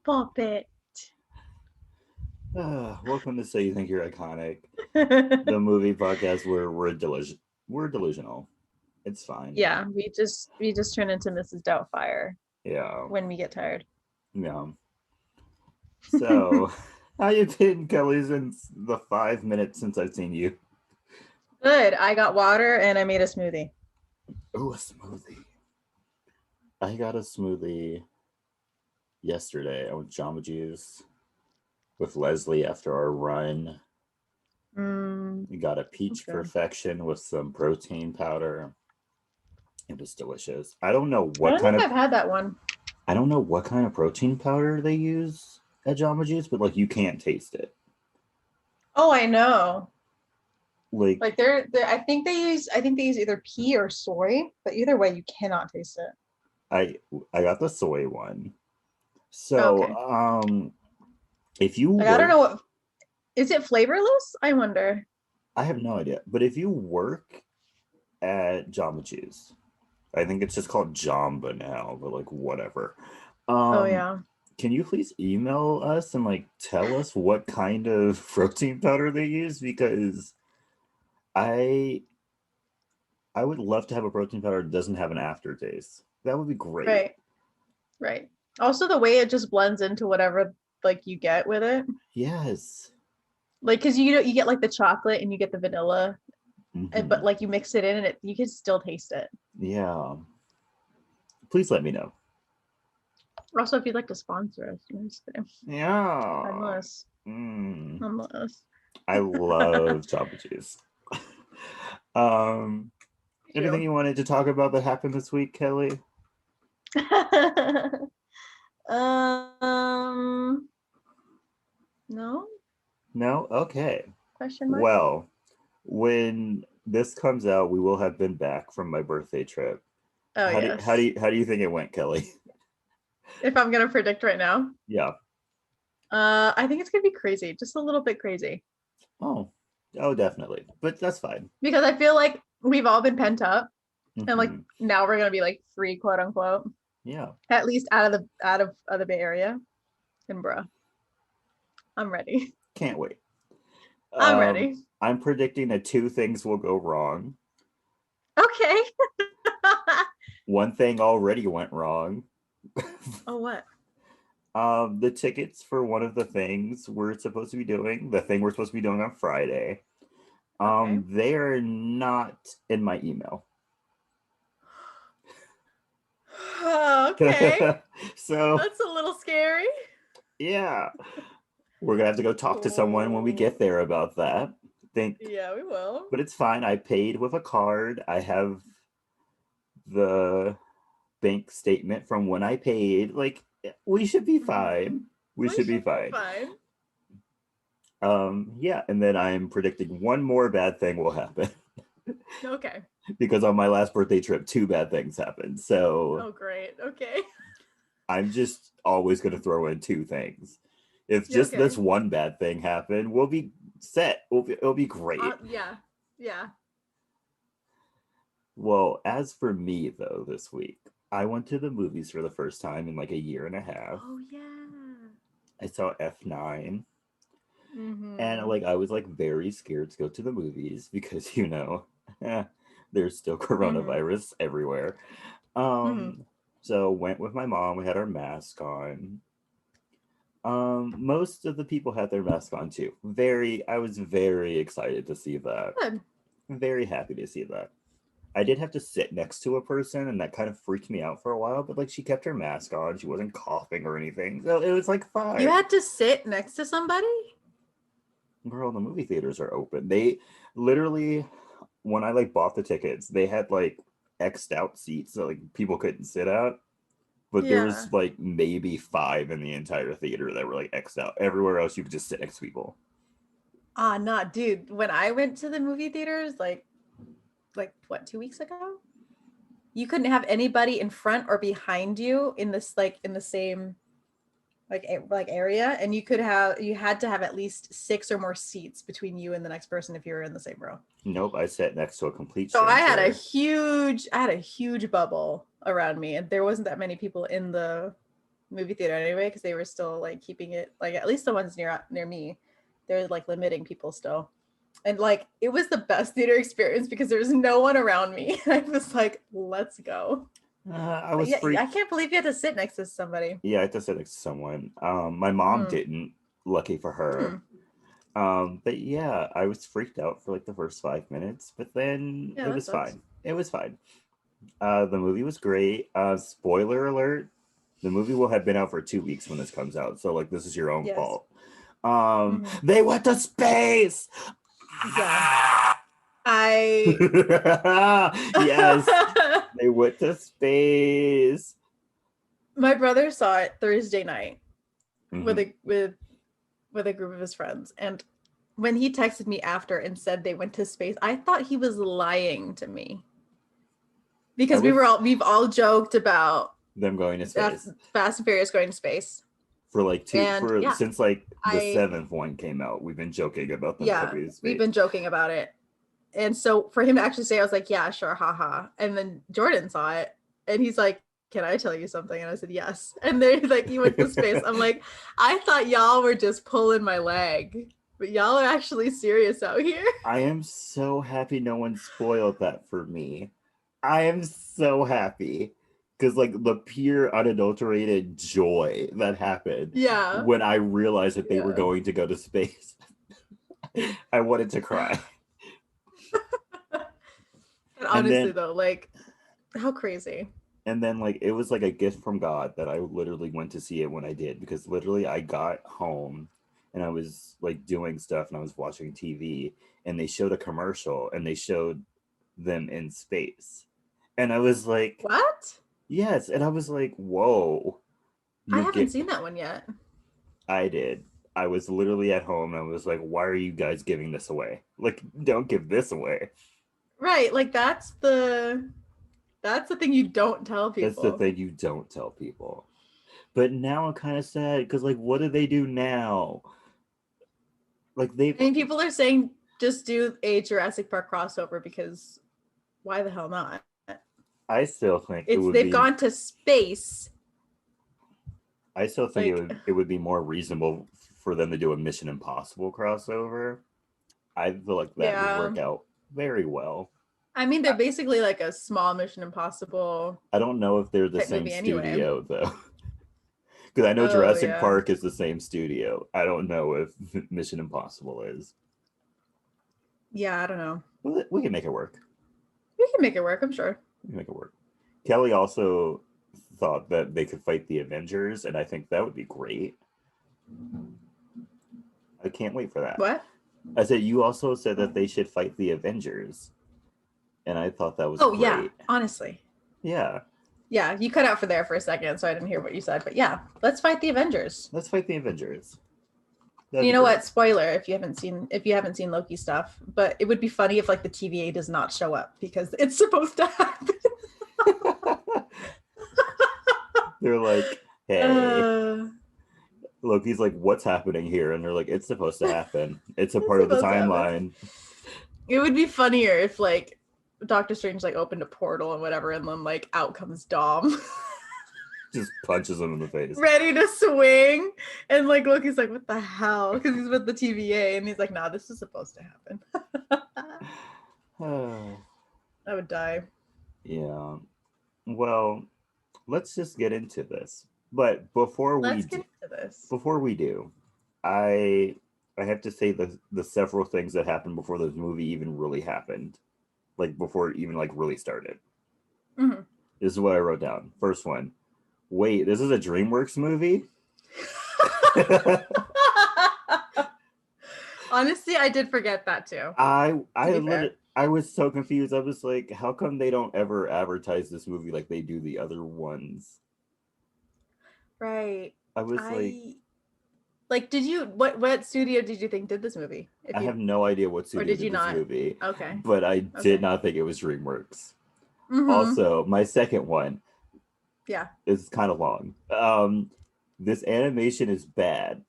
Pop it. Welcome to So You Think You're Iconic, the movie podcast where we're delusional. It's fine. Yeah, we just turn into Mrs. Doubtfire Yeah. when we get tired. Yeah. So, how you been, Kelly, since the 5 minutes since I've seen you? Good. I got water and I made a smoothie. Oh, a smoothie. I got a smoothie yesterday. I went Jamba Juice with Leslie after our run. We got a peach Okay. perfection with some protein powder. It was delicious. I don't think I've had that one. I don't know what kind of protein powder they use at Jamba Juice, but like you can't taste it. Oh, I know. Like Like they're I think they use either pea or soy, but either way you cannot taste it. I I got the soy one. Oh, So okay. if you Like I don't work know what is it flavorless? I wonder. I have no idea, but if you work at Jamba Juice, I think it's just called Jamba now, but like whatever. Oh Um yeah. can you please email us and like tell us what kind of protein powder they use? Because I I would love to have a protein powder that doesn't have an aftertaste. That would be great. Right. Right. Also the way it just blends into whatever like you get with it. Yes. Like cuz you get like the chocolate and you get the vanilla, but Hmm. like you mix it in and you can still taste it. Yeah. Please let me know. Also, if you'd like to sponsor us, I'm just kidding. Yeah. Unless, Mm. unless. I love Jamba Juice. um, anything You. you wanted to talk about that happened this week, Kelly? um, no No? Okay. question mark. Well, when this comes out, we will have been back from my birthday trip. Oh yes. How do you think it went, Kelly? If I'm gonna predict right now, Yeah. I think it's gonna be crazy, just a little bit crazy, Oh. Oh, definitely. But that's fine. because I feel like we've all been pent up, and like Hmm. now we're gonna be like free, quote unquote, Yeah. at least out of the Bay Area. And bruh, I'm ready. Can't wait. I'm ready. I'm predicting that two things will go wrong. Okay. One thing already went wrong. Oh what? The tickets for one of the things we're supposed to be doing, the thing we're supposed to be doing on Friday, Okay. they are not in my email. Okay. So That's a little scary. yeah, we're gonna have to go talk to someone when we Oh, get there about that. Think, yeah, we will. but it's fine. I paid with a card. I have the bank statement from when I paid. Like we should be Mhm. fine. We We should be should be fine. fine. Yeah, and then I'm predicting one more bad thing will happen Okay. because on my last birthday trip, two bad things happened. So Oh, great. Okay. I'm just always going to throw in two things. If Yeah, just okay. this one bad thing happened, we'll be set. It'll be great. Yeah. Yeah. Well, as for me though, this week I went to the movies for the first time in like a year and a half. Oh, yeah. I saw F9, and Mm-hmm. like I was like very scared to go to the movies because there's still Mm-hmm. coronavirus everywhere. Mm-hmm. So went with my mom. We had our mask on. Most of the people had their mask on too. I was very excited to see that. Good. Very happy to see that. I did have to sit next to a person, and that kind of freaked me out for a while. But like, she kept her mask on. She wasn't coughing or anything, so it was like You fine. had to sit next to somebody? Girl, the movie theaters are open. They literally, when I like bought the tickets, they had like xed out seats that like people couldn't sit at. But there Yeah. was like maybe five in the entire theater that were like xed out. Everywhere else, you could just sit next to people. Ah, nah, dude. When I went to the movie theaters, like what, 2 weeks ago? You couldn't have anybody in front or behind you in this like in the same like area, and you had to have at least six or more seats between you and the next person if you were in the same row. Nope, I sat next to a complete So stranger. I had a huge bubble around me, and there wasn't that many people in the movie theater anyway because they were still like keeping it like at least the ones near me, they're like limiting people still. And like it was the best theater experience because there was no one around me. I was like, let's go. I But was yeah, I freaked. can't believe you had to sit next to somebody. Yeah, I had to sit next to someone. My mom Mm. didn't. Lucky for her. Hmm. But yeah, I was freaked out for like the first 5 minutes, but then Yeah, it that was sucks. fine. It was fine. The movie was great. Spoiler alert: the movie will have been out for 2 weeks when this comes out, so like this is your own Yes. fault. Hmm. They went to space. Yeah. I Yes, they went to space. my brother saw it Thursday night with Mhm. a group of his friends, and when he texted me after and said they went to space, I thought he was lying to me I because was we've all joked about them going to space Fast and Furious going to space, for like two and for yeah, since like the I seventh one came out. We've been joking about them yeah, going to we've space. been joking about it, and so for him to actually say, I was like, yeah, sure, haha, and then Jordan saw it, and he's like, can I tell you something? And I said, yes. And they're like, you went to space. I'm like, I thought y'all were just pulling my leg, but y'all are actually serious out here. I am so happy no one spoiled that for me. I am so happy because like the pure unadulterated joy that happened Yeah. when I realized that they were Yeah. going to go to space. I wanted to cry. And And honestly, then though, like, how crazy. like it was like a gift from God that I literally went to see it when I did, because literally I got home and I was like doing stuff and I was watching TV and they showed a commercial and they showed them in space. And I was like, What? yes. And I was like, whoa, I you're haven't get seen that one yet. I did. I was literally at home and I was like, why are you guys giving this away? Like, don't give this away. Right. Like, that's the thing you don't tell That's the people. thing you don't tell people. But now I'm kind of sad because, like, what do they do now? Like, I mean, people are saying just do a Jurassic Park crossover because why the hell not? I still think it It's would they've be, gone to space. I still think Like, it would be more reasonable for them to do a Mission Impossible crossover. I feel like that would yeah. work out very well. I mean, they're basically like a small Mission Impossible I don't know if they're the type same movie anyway. studio though. Because I know Oh Jurassic yeah. Park is the same studio. I don't know if Mission Impossible is. Yeah, I don't know. We can make it work. We can make it work, I'm sure. We can make it work. Kelley also thought that they could fight the Avengers, and I think that would be great. I can't wait for that. What? I said you also said that they should fight the Avengers, and I thought that was Oh yeah, great. honestly. Yeah, Yeah, you cut out for there for a second, so I didn't hear what you said. But yeah, let's fight the Avengers. let's fight the Avengers. And That'd you be know great. what? Spoiler if you haven't seen Loki stuff, but it would be funny if like the TVA does not show up because it's supposed to happen. They're like, hey, Uh, Loki's like, what's happening here? And they're like, it's supposed to happen. It's a it's part of the supposed to happen. timeline. It would be funnier if like Doctor Strange like opened a portal and whatever, and then like out comes Dom, Just punches him in the face. ready to swing, and like Loki's like, "What the hell?" Because he's with the TVA, and he's like, "Nah, this is supposed to happen." I would die. Yeah. Well, let's just get into this. But before we Let's do, get into this. before we do, I I have to say the several things that happened before this movie even really happened, like before it even like really started. Mhm. This is what I wrote down. First one. Wait, this is a DreamWorks movie? Honestly, I did forget that too. To be fair, I was so confused. I was like, how come they don't ever advertise this movie like they do the other ones? right? I was like, I like. Did you what studio did you think did this movie? If I you have no idea what or studio did did you this not? movie, Okay, but I did okay. not think it was DreamWorks. Mm-hmm. Also, my second one Yeah. is kind of long. This animation is bad,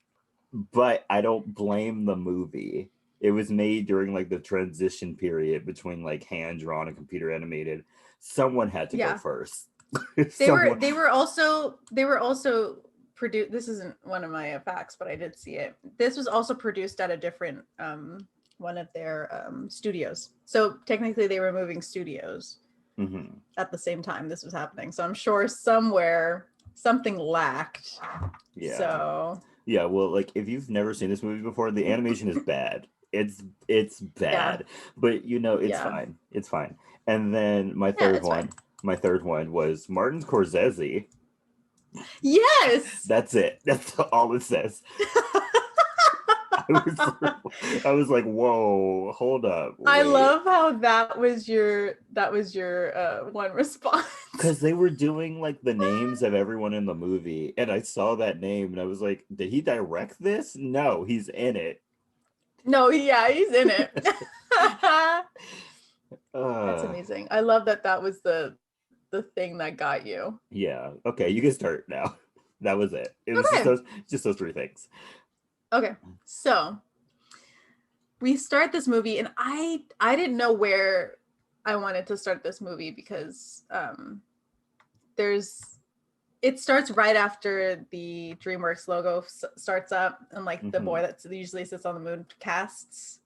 but I don't blame the movie. It was made during like the transition period between like hand drawn and computer animated. Someone had to go Yeah. first. They were Someone, they were also produced. This isn't one of my facts, but I did see it. This was also produced at a different one of their studios. So technically, they were moving studios at the same time this was happening. So I'm sure somewhere something lacked. Yeah. So yeah, well, like if you've never seen this movie before, the animation is bad. It's bad, but you know it's fine. It's fine. And then my third one was Martin Scorsese. Yes. That's it. That's all it says. I was like, whoa, hold up. Wait. I love how that was your one response. Because they were doing like the names of everyone in the movie, and I saw that name and I was like, did he direct this? No, he's in it. No, yeah, he's in it. That's amazing. I love that was the thing that got you. Yeah. Okay, you can start now. That was it. It was just those three things. Okay, so we start this movie, and I didn't know where I wanted to start this movie because it starts right after the DreamWorks logo starts up, and like the boy that usually sits on the moon casts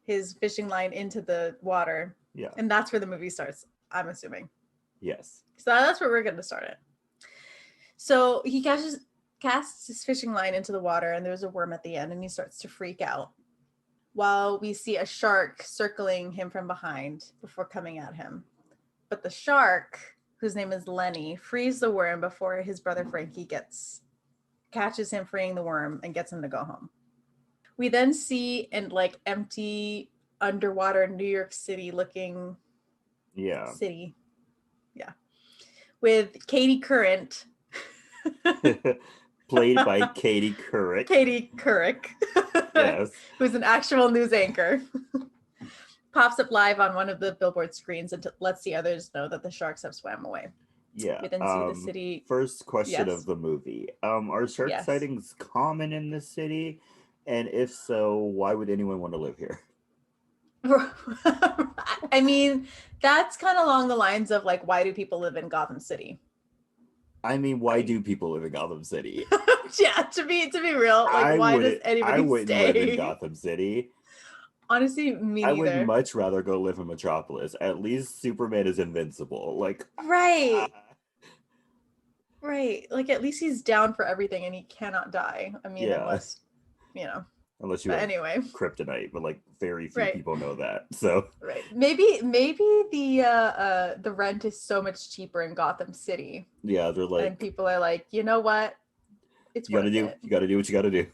his fishing line into the water. Yeah. And that's where the movie starts, I'm assuming. Yes. So that's where we're going to start it. So he casts his fishing line into the water, and there's a worm at the end, and he starts to freak out while we see a shark circling him from behind before coming at him. But the shark, whose name is Lenny, frees the worm before his brother Frankie catches him freeing the worm and gets him to go home. We then see an like empty underwater New York City looking city. Yeah. With Katie Couric. Played by Katie Couric. Katie Couric. Yes. Who's an actual news anchor. Pops up live on one of the billboard screens and lets the others know that the sharks have swam away. Yeah. We then see the city. First question of the movie. Are shark sightings common in this city? And if so, why would anyone want to live here? I mean, that's kind of along the lines of like, why do people live in Gotham City? I mean, why do people live in Gotham City? Yeah, to be real, like, why does anybody I wouldn't stay? live in Gotham City. Honestly, me I neither. would much rather go live in Metropolis. At least Superman is invincible. Like, right. Right. Like, at least he's down for everything and he cannot die. I mean, unless, you know. Unless you have anyway, kryptonite, but like very few people know that. So maybe the rent is so much cheaper in Gotham City. Yeah, they're like, and people are like, you know what? It's you gotta do what you gotta do.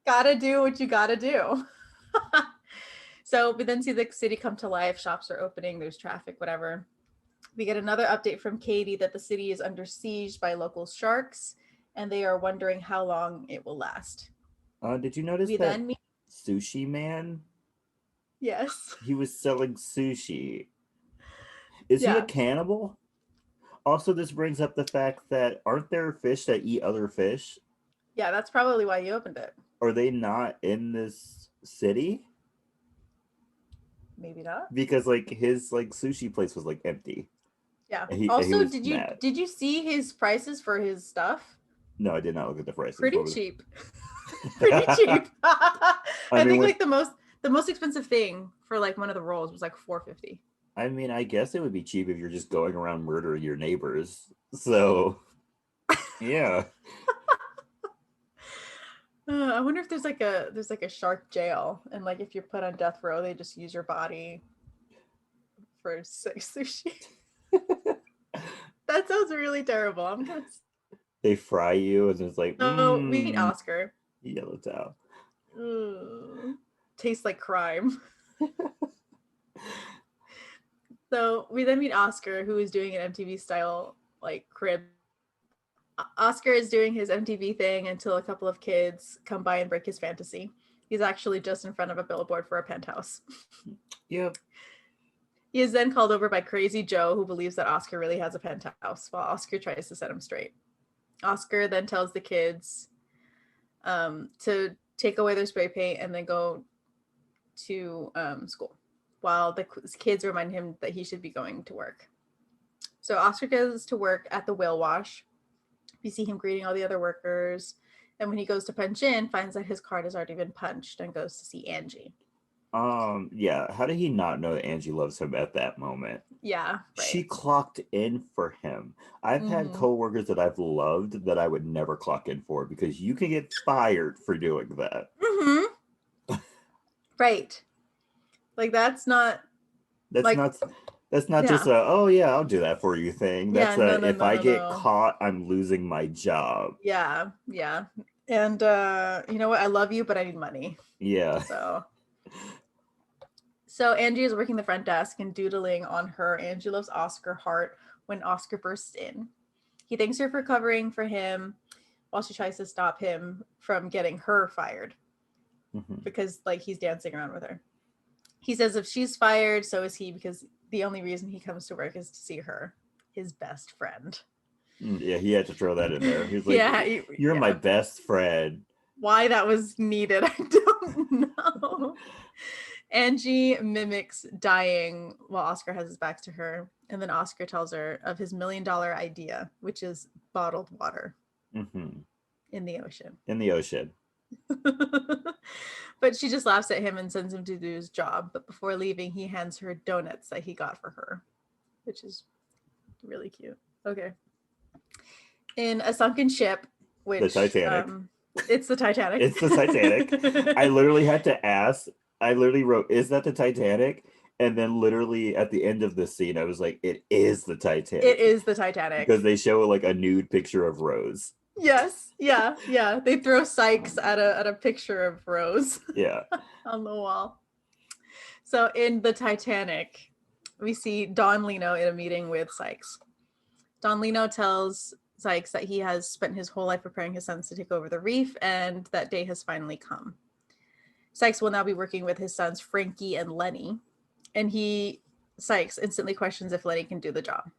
Gotta do what you gotta do. So we then see the city come to life. Shops are opening. There's traffic, whatever. We get another update from Katie that the city is under siege by local sharks, and they are wondering how long it will last. Did you notice that Sushi Man? Yes. He was selling sushi. Is he a cannibal? Also, this brings up the fact that aren't there fish that eat other fish? Yeah, that's probably why you opened it. Are they not in this city? Maybe not. Because like his like sushi place was like empty. Yeah. Also, did you see his prices for his stuff? No, I did not look at the prices. Pretty cheap. Pretty cheap. I think like the most expensive thing for like one of the rolls was like $4.50. I mean, I guess it would be cheap if you're just going around murdering your neighbors. So, yeah. I wonder if there's like a shark jail, and like if you're put on death row, they just use your body for sushi. That sounds really terrible. They fry you, and it's like, we meet Oscar. Yellowtail. Tastes like crime. So we then meet Oscar, who is doing an MTV style like crib. Oscar is doing his MTV thing until a couple of kids come by and break his fantasy. He's actually just in front of a billboard for a penthouse. Yep. He is then called over by Crazy Joe, who believes that Oscar really has a penthouse, while Oscar tries to set him straight. Oscar then tells the kids to take away their spray paint and then go to school, while the kids remind him that he should be going to work. So Oscar goes to work at the whale wash, We see him greeting all the other workers. And when he goes to punch in, finds that his card has already been punched and goes to see Angie. Yeah. How did he not know that Angie loves him at that moment? Yeah, She right. clocked in for him. I've had Mm-hmm. coworkers that I've loved that I would never clock in for because you can get fired for doing that. Mm-hmm. Right. Like that's not That's like not that's not just yeah. a oh yeah, I'll do that for you thing. Yeah, That's no, a no, if no, I no, get no. caught, I'm losing my job. Yeah, yeah. And you know what? I love you, but I need money. Yeah. So Angie is working the front desk and doodling on her Angie loves Oscar heart when Oscar bursts in. He thanks her for covering for him while she tries to stop him from getting her fired Mhm. because like he's dancing around with her. He says if she's fired, so is he because the only reason he comes to work is to see her, his best friend. Yeah, he had to throw that in there. He's like, Yeah, "You're my yeah. best friend." Why that was needed, I don't know. Angie mimics dying while Oscar has his back to her. And then Oscar tells her of his $1 million idea, which is bottled water Hmm. in the ocean. In the ocean. But she just laughs at him and sends him to do his job. But before leaving, he hands her donuts that he got for her, which is really cute. Okay. In a sunken ship, The which Titanic. it's the Titanic. It's the Titanic. I literally had to ask. I literally wrote, "Is that the Titanic?" And then literally at the end of the scene, I was like, "It is the It Titanic," is the because Titanic. they show like a nude picture of Rose. Yes, yeah, yeah. They throw Sykes at a picture of Rose Yeah. on the wall. So in the Titanic, we see Don Lino in a meeting with Sykes. Don Lino tells Sykes that he has spent his whole life preparing his sons to take over the reef, and that day has finally come. Sykes will now be working with his sons Frankie and Lenny, and Sykes instantly questions if Lenny can do the job.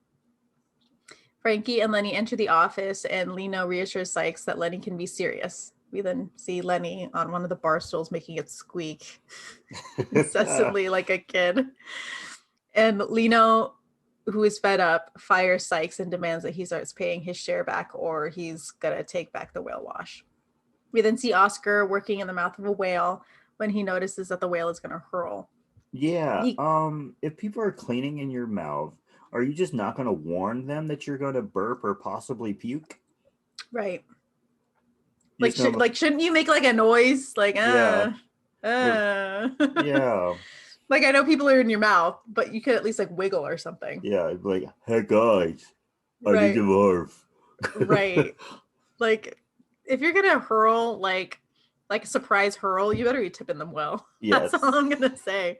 Frankie and Lenny enter the office, and Lino reassures Sykes that Lenny can be serious. We then see Lenny on one of the bar stools making it squeak incessantly like a kid. And Lino, who is fed up, fires Sykes and demands that he starts paying his share back or he's going to take back the whale wash. We then see Oscar working in the mouth of a whale when he notices that the whale is going to hurl. Yeah. He, If people are cleaning in your mouth, are you just not going to warn them that you're going to burp or possibly puke? right. You just know. Like shouldn't you make like a noise like Yeah. Or uh yeah. like I know people are in your mouth, but you could at least like wiggle or something. Yeah. Like, hey guys, I need to Right. barf. Right. Like if you're gonna hurl like a surprise hurl, you better be tipping them well. That's all Yes. I'm gonna say.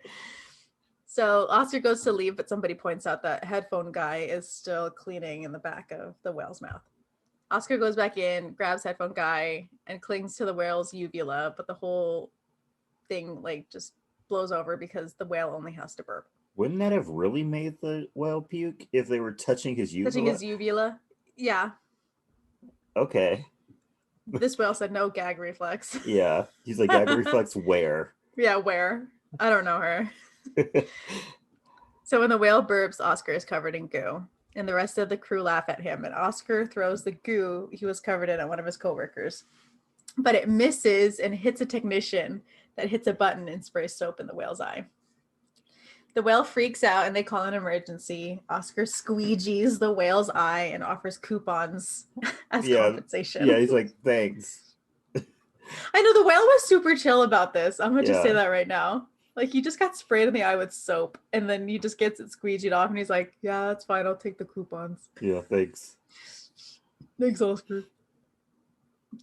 So Oscar goes to leave, but somebody points out that headphone guy is still cleaning in the back of the whale's mouth. Oscar goes back in, grabs headphone guy, and clings to the whale's uvula, but the whole thing like just blows over because the whale only has to burp. Wouldn't that have really made the whale puke if they were touching his Touching uvula? his uvula. Yeah. Okay. This whale said no gag reflex. Yeah. He's like, gag reflex where? Yeah, where? I don't know her. So when the whale burps, Oscar is covered in goo. And the rest of the crew laugh at him. And Oscar throws the goo he was covered in at one of his coworkers. But it misses and hits a technician that hits a button and sprays soap in the whale's eye. The whale freaks out and they call an emergency. Oscar squeegees the whale's eye and offers coupons as Yeah. Yeah. compensation. He's like, thanks. I know the whale was super chill about this. I'm gonna just say Yeah. that right now. Like he just got sprayed in the eye with soap, and then he just gets it squeegeed off, and he's like, "Yeah, that's fine. I'll take the coupons. Yeah. Thanks. Thanks, Oscar."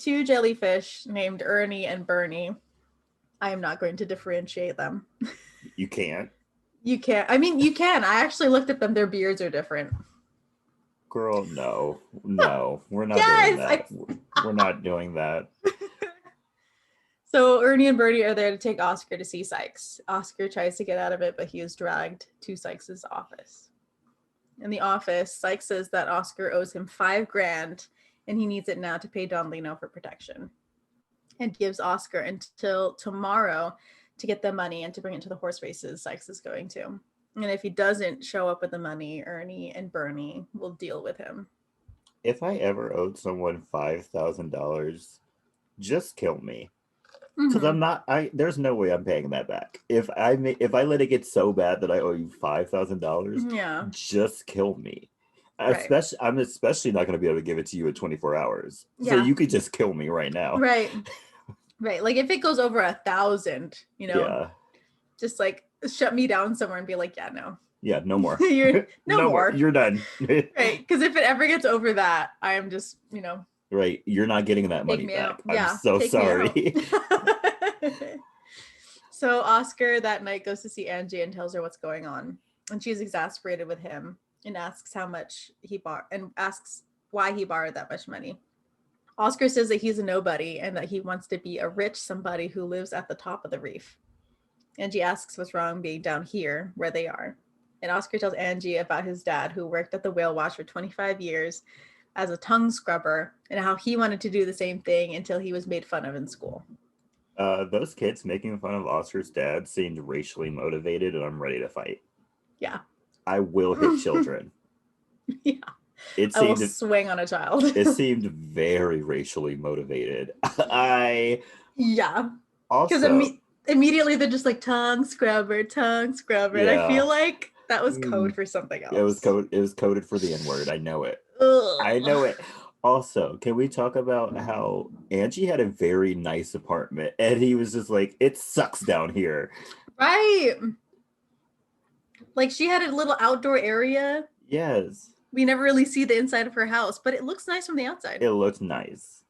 Two jellyfish named Ernie and Bernie. I am not going to differentiate them. You can't. You can't. I mean, you can. I actually looked at them. Their beards are different. Girl, no. No. We're not doing Yes. that. We're not doing that. So Ernie and Bernie are there to take Oscar to see Sykes. Oscar tries to get out of it, but he is dragged to Sykes's office. In the office, Sykes says that Oscar owes him $5,000 and he needs it now to pay Don Lino for protection. And gives Oscar until tomorrow to get the money and to bring it to the horse races Sykes is going to. And if he doesn't show up with the money, Ernie and Bernie will deal with him. If I ever owed someone $5,000, just kill me. Because Hmm. I'm not. There's no way I'm paying that back. If I let it get so bad that I owe you $5,000, Yeah. just kill me. Right. I'm especially not going to be able to give it to you in 24 hours. So Yeah. you could just kill me right now. Right. Right. Like if it goes over 1,000, Yeah, just like shut me down somewhere and be like, yeah, no, yeah, no more, you're no no more. more. You're done. Right. Because if it ever gets over that, I am just, Right, you're not getting that take money me out. back. I'm Yeah. so Take me out. sorry. So Oscar that night goes to see Angie and tells her what's going on. And she's exasperated with him and asks how much he bought and asks why he borrowed that much money. Oscar says that he's a nobody and that he wants to be a rich somebody who lives at the top of the reef. Angie asks what's wrong being down here where they are. And Oscar tells Angie about his dad who worked at the whale watch for 25 years as a tongue scrubber and how he wanted to do the same thing until he was made fun of in school. Those kids making fun of Oscar's dad seemed racially motivated, and I'm ready to fight. Yeah. I will hit children. Yeah. It I will seemed swing on a child. it seemed very racially motivated. I Yeah. Because also, immediately they're just like tongue scrubber. And I yeah, feel like that was code mm, for something it was else. code. It was coded for the N word. I know it. I Ugh. know it. Also, can we talk about how Angie had a very nice apartment, and he was just like, "It sucks down here." Right. Like she had a little outdoor area. Yes, We never really see the inside of her house, but it looks nice from the outside. it looked nice.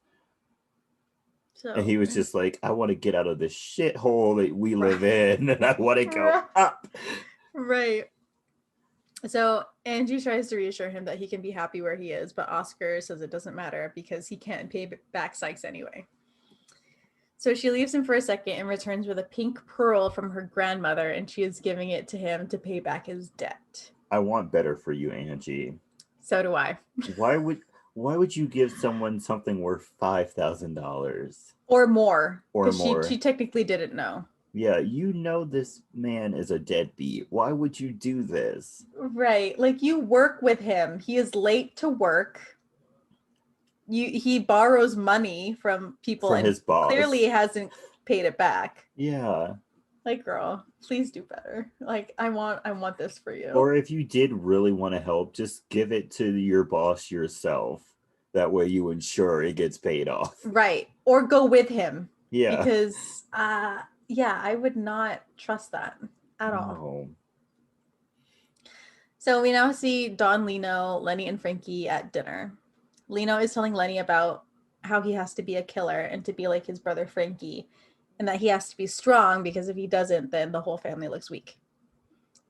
And So, he was just like, I want to get out of this shithole that we live right. in, and I want to go up. Right. So Angie tries to reassure him that he can be happy where he is, but Oscar says it doesn't matter because he can't pay back Sykes anyway. So she leaves him for a second and returns with a pink pearl from her grandmother, and she is giving it to him to pay back his debt. I want better for you, Angie. So do I. Why would why would you give someone something worth $5,000 Or more, or because she more? technically didn't know. Yeah, you know this man is a deadbeat. Why would you do this? Right. Like you work with him. He is late to work. He borrows money from people From and his boss. clearly hasn't paid it back. Yeah. Like, girl, please do better. Like, I want this for you. Or if you did really want to help, just give it to your boss yourself. That way you ensure it gets paid off. Right. Or go with him. Yeah. Because yeah, I would not trust that at all. No. So we now see Don, Lino, Lenny, and Frankie at dinner. Lino is telling Lenny about how he has to be a killer and to be like his brother Frankie, and that he has to be strong because if he doesn't, then the whole family looks weak.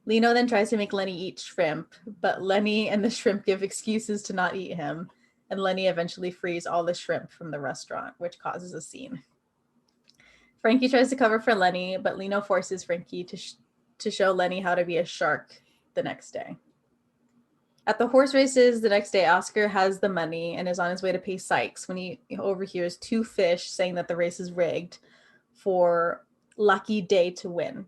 Lino then tries to make Lenny eat shrimp, but Lenny and the shrimp give excuses to not eat him, and Lenny eventually frees all the shrimp from the restaurant, which causes a scene. Frankie tries to cover for Lenny, but Lino forces Frankie to show Lenny how to be a shark the next day. At the horse races the next day, Oscar has the money and is on his way to pay Sykes when he overhears two fish saying that the race is rigged for Lucky Day to win.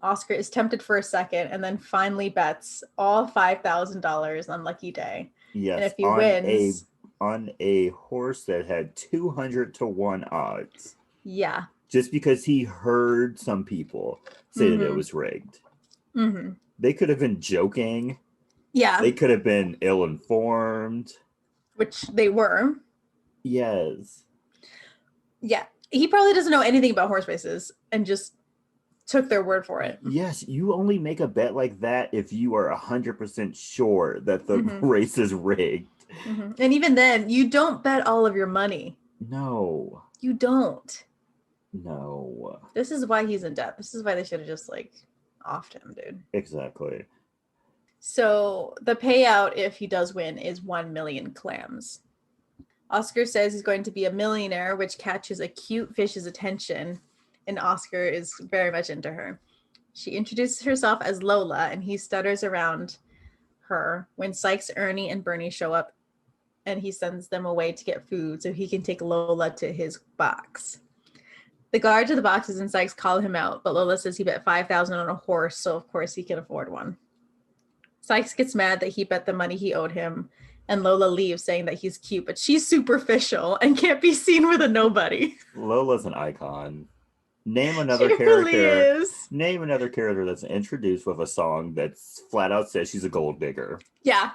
Oscar is tempted for a second and then finally bets all $5,000 on Lucky Day. And Yes, if he wins, on a horse that had 200 to 1 odds. yeah. Just because he heard some people say that it Mm-hmm. was rigged. Mm-hmm. They could have been joking. Yeah. They could have been ill-informed. Which they were. Yes. Yeah. He probably doesn't know anything about horse races and just took their word for it. Yes, you only make a bet like that if you are 100% sure that the race is rigged. Mm-hmm. And even then, you don't bet all of your money. No. You don't. No. This is why he's in debt. This is why they should have just like offed him, dude. Exactly. So the payout if he does win is 1 million clams. Oscar says he's going to be a millionaire, which catches a cute fish's attention, and Oscar is very much into her. She introduces herself as Lola, and he stutters around her when Sykes, Ernie, and Bernie show up, and he sends them away to get food so he can take Lola to his box. The guard to the boxes and Sykes call him out, but Lola says he bet $5,000 on a horse, so of course he can afford one. Sykes gets mad that he bet the money he owed him, And Lola leaves saying that he's cute, but she's superficial and can't be seen with a nobody. Lola's an icon. She really is. Name another character that's introduced with a song that's flat out says she's a gold digger. Yeah.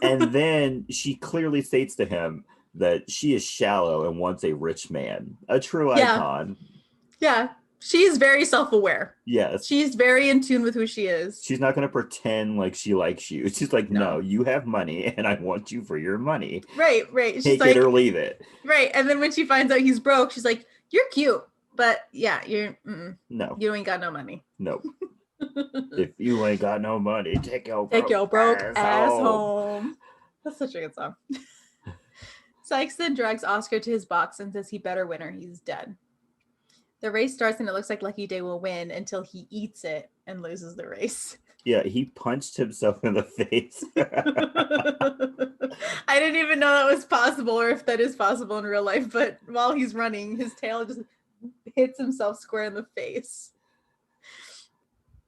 And then she clearly states to him that she is shallow and wants a rich man. A true icon. Yeah. She's very self-aware. Yes. She's very in tune with who she is. She's not going to pretend like she likes you. She's like, no, you have money and I want you for your money. Right. She's take it or leave it. Right. And then when she finds out he's broke, she's like, you're cute. But yeah, no, you ain't got no money. Nope. If you ain't got no money, take your broke ass home. That's such a good song. Sykes then drags Oscar to his box and says he better win or he's dead. The race starts and it looks like Lucky Day will win until he eats it and loses the race. Yeah, he punched himself in the face. I didn't even know that was possible or if that is possible in real life, but while he's running, his tail just hits himself square in the face.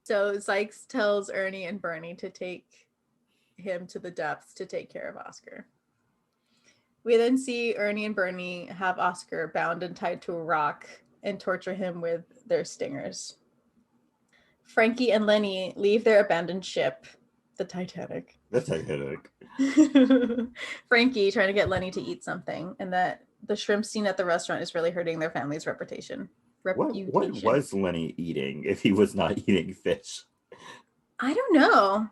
So Sykes tells Ernie and Bernie to take him to the depths to take care of Oscar. We then see Ernie and Bernie have Oscar bound and tied to a rock and torture him with their stingers. Frankie and Lenny leave their abandoned ship, the Titanic. Frankie trying to get Lenny to eat something, and that the shrimp scene at the restaurant is really hurting their family's reputation. What was Lenny eating if he was not eating fish? I don't know.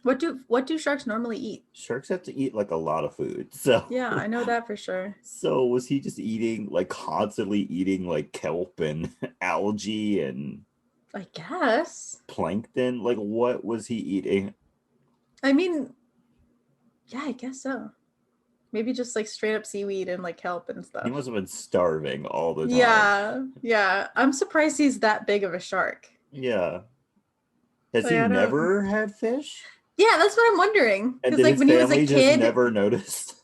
What do sharks normally eat? Sharks have to eat like a lot of food. So yeah, I know that for sure. So was he just eating constantly eating kelp and algae and I guess plankton? What was he eating? I mean, yeah, I guess so. Maybe just straight up seaweed and kelp and stuff. He must have been starving all the time. Yeah. I'm surprised he's that big of a shark. Yeah. Has he never had fish? Yeah, that's what I'm wondering. Because when he was a kid, never noticed.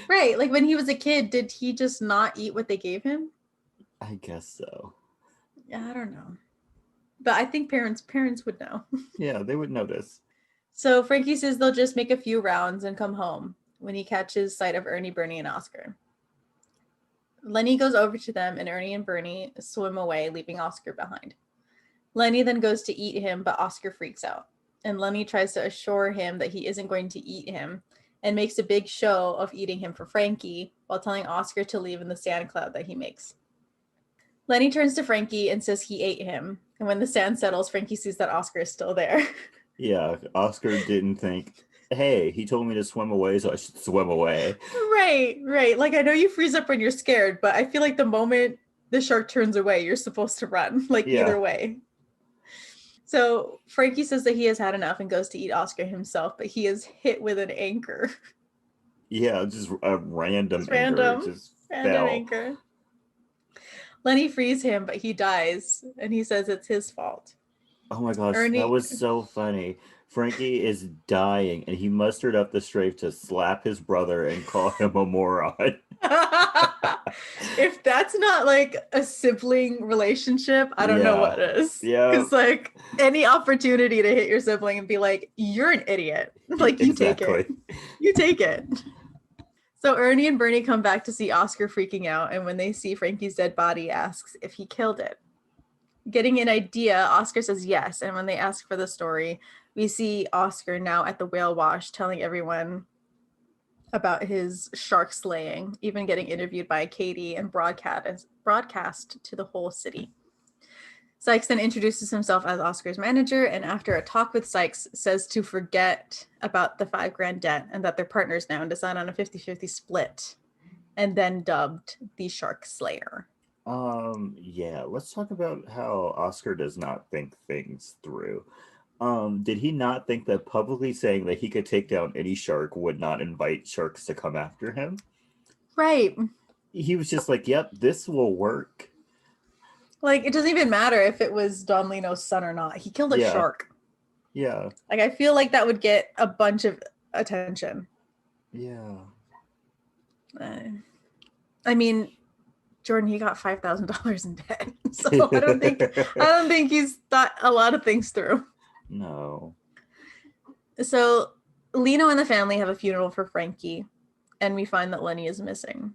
Right, when he was a kid, did he just not eat what they gave him? I guess so. Yeah, I don't know, but I think parents would know. Yeah, they would notice. So Frankie says they'll just make a few rounds and come home when he catches sight of Ernie, Bernie, and Oscar. Lenny goes over to them, and Ernie and Bernie swim away, leaving Oscar behind. Lenny then goes to eat him, but Oscar freaks out. And Lenny tries to assure him that he isn't going to eat him and makes a big show of eating him for Frankie while telling Oscar to leave in the sand cloud that he makes. Lenny turns to Frankie and says he ate him. And when the sand settles, Frankie sees that Oscar is still there. Yeah, Oscar didn't think, hey, he told me to swim away, so I should swim away. Right. I know you freeze up when you're scared, but I feel like the moment the shark turns away, you're supposed to run, either way. So Frankie says that he has had enough and goes to eat Oscar himself, but he is hit with an anchor. Yeah, just a random anchor. Random anchor. Lenny frees him, but he dies, and he says it's his fault. Oh my gosh, that was so funny. Frankie is dying, and he mustered up the strength to slap his brother and call him a moron. If that's not a sibling relationship, I don't know what is. Yeah. Because any opportunity to hit your sibling and be like, you're an idiot. You take it. You take it. So Ernie and Bernie come back to see Oscar freaking out, and when they see Frankie's dead body, asks if he killed it. Getting an idea, Oscar says yes, and when they ask for the story, we see Oscar now at the whale wash telling everyone about his shark slaying, even getting interviewed by Katie and broadcast to the whole city. Sykes then introduces himself as Oscar's manager, and after a talk with Sykes, says to forget about the $5,000 debt and that they're partners now and decide on a 50-50 split, and then dubbed the Shark Slayer. Yeah, let's talk about how Oscar does not think things through. Did he not think that publicly saying that he could take down any shark would not invite sharks to come after him? Right. He was just like, yep, this will work. It doesn't even matter if it was Don Lino's son or not. He killed a shark. Yeah. I feel like that would get a bunch of attention. Yeah. I mean, Jordan, he got $5,000 in debt. So I don't think he's thought a lot of things through. No. So Lino and the family have a funeral for Frankie, and we find that Lenny is missing.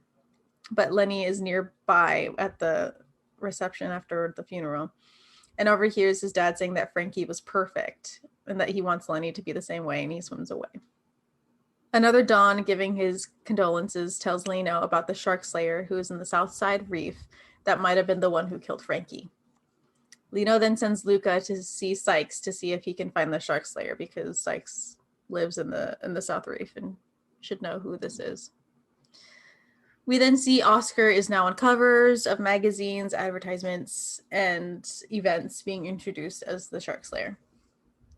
But Lenny is nearby at the reception after the funeral and overhears his dad saying that Frankie was perfect and that he wants Lenny to be the same way, and he swims away. Another Don, giving his condolences, tells Lino about the shark slayer who is in the Southside Reef that might have been the one who killed Frankie. Lino then sends Luca to see Sykes to see if he can find the shark slayer, because Sykes lives in the South Reef and should know who this is. We then see Oscar is now on covers of magazines, advertisements, and events, being introduced as the shark slayer.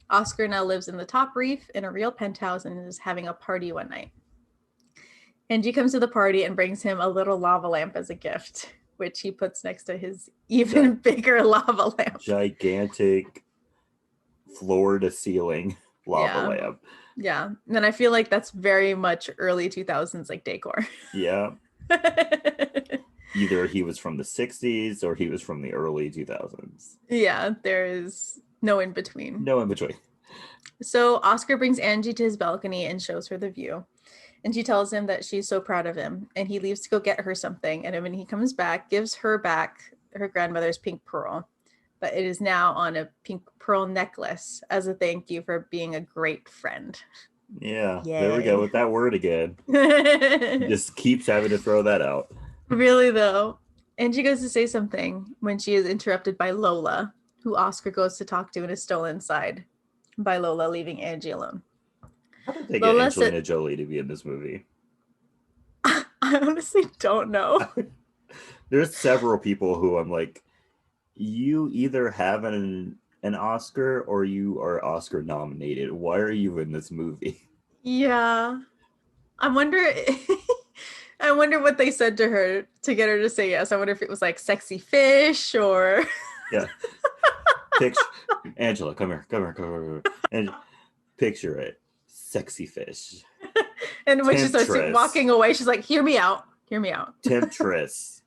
Oscar now lives in the top reef in a real penthouse and is having a party one night. Angie comes to the party and brings him a little lava lamp as a gift, which he puts next to his even bigger lava lamp. Gigantic floor to ceiling lava lamp. Yeah. And I feel like that's very much early 2000s like decor. Yeah. Either he was from the 60s or he was from the early 2000s. Yeah, there is no in between. No in between. So Oscar brings Angie to his balcony and shows her the view. And she tells him that she's so proud of him. And he leaves to go get her something. And when he comes back, gives her back her grandmother's pink pearl. But it is now on a pink pearl necklace as a thank you for being a great friend. Yeah, Yay. There we go with that word again. Just keeps having to throw that out. Really, though. Angie goes to say something when she is interrupted by Lola, who Oscar goes to talk to and is still inside by Lola, leaving Angie alone. How did they get Angelina Jolie to be in this movie? I honestly don't know. There's several people who I'm like, you either have an Oscar or you are Oscar nominated. Why are you in this movie? Yeah. I wonder what they said to her to get her to say yes. I wonder if it was like sexy fish or yeah. Angela, come here. And picture it. Sexy fish. And when she starts walking away, she's like, hear me out. Temptress.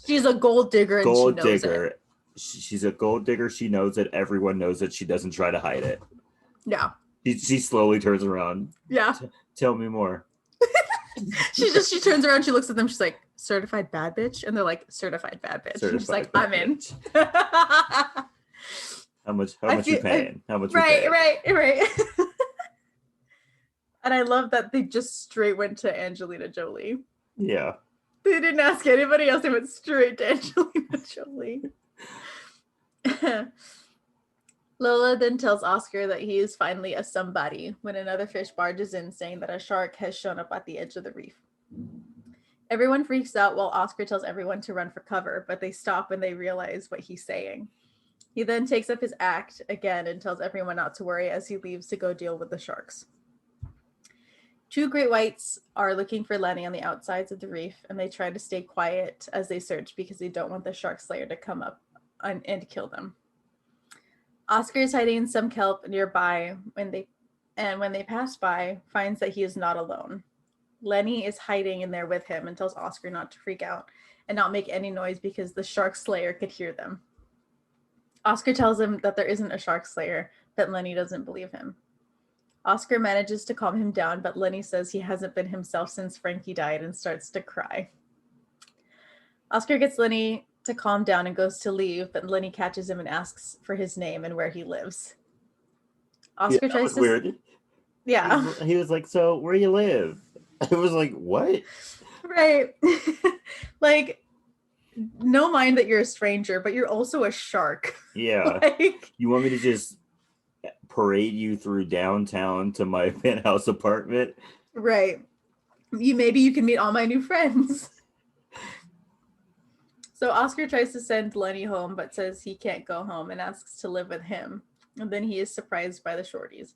She's a gold digger and she knows it. She's a gold digger. She knows it. Everyone knows it. She doesn't try to hide it. Yeah. She slowly turns around. Yeah. Tell me more. she turns around. She looks at them. She's like, certified bad bitch. And they're like, certified bad bitch. And she's like, I'm in. How much you paying? How much right. And I love that they just straight went to Angelina Jolie. Yeah. They didn't ask anybody else. They went straight to Angelina Jolie. Lola then tells Oscar that he is finally a somebody when another fish barges in saying that a shark has shown up at the edge of the reef. Everyone freaks out while Oscar tells everyone to run for cover, but they stop when they realize what he's saying. He then takes up his act again and tells everyone not to worry as he leaves to go deal with the sharks. Two great whites are looking for Lenny on the outsides of the reef, and they try to stay quiet as they search because they don't want the shark slayer to come up and kill them. Oscar is hiding in some kelp nearby when they pass by, finds that he is not alone. Lenny is hiding in there with him and tells Oscar not to freak out and not make any noise because the shark slayer could hear them. Oscar tells him that there isn't a shark slayer, but Lenny doesn't believe him. Oscar manages to calm him down, but Lenny says he hasn't been himself since Frankie died and starts to cry. Oscar gets Lenny to calm down and goes to leave, but Lenny catches him and asks for his name and where he lives. Oscar tries to... weird. Yeah. He was like, so where you live? I was like, what? Right. Like, no mind that you're a stranger, but you're also a shark. Yeah. Like... You want me to just parade you through downtown to my penthouse apartment? Right. Maybe you can meet all my new friends. So Oscar tries to send Lenny home, but says he can't go home and asks to live with him. And then he is surprised by the shorties.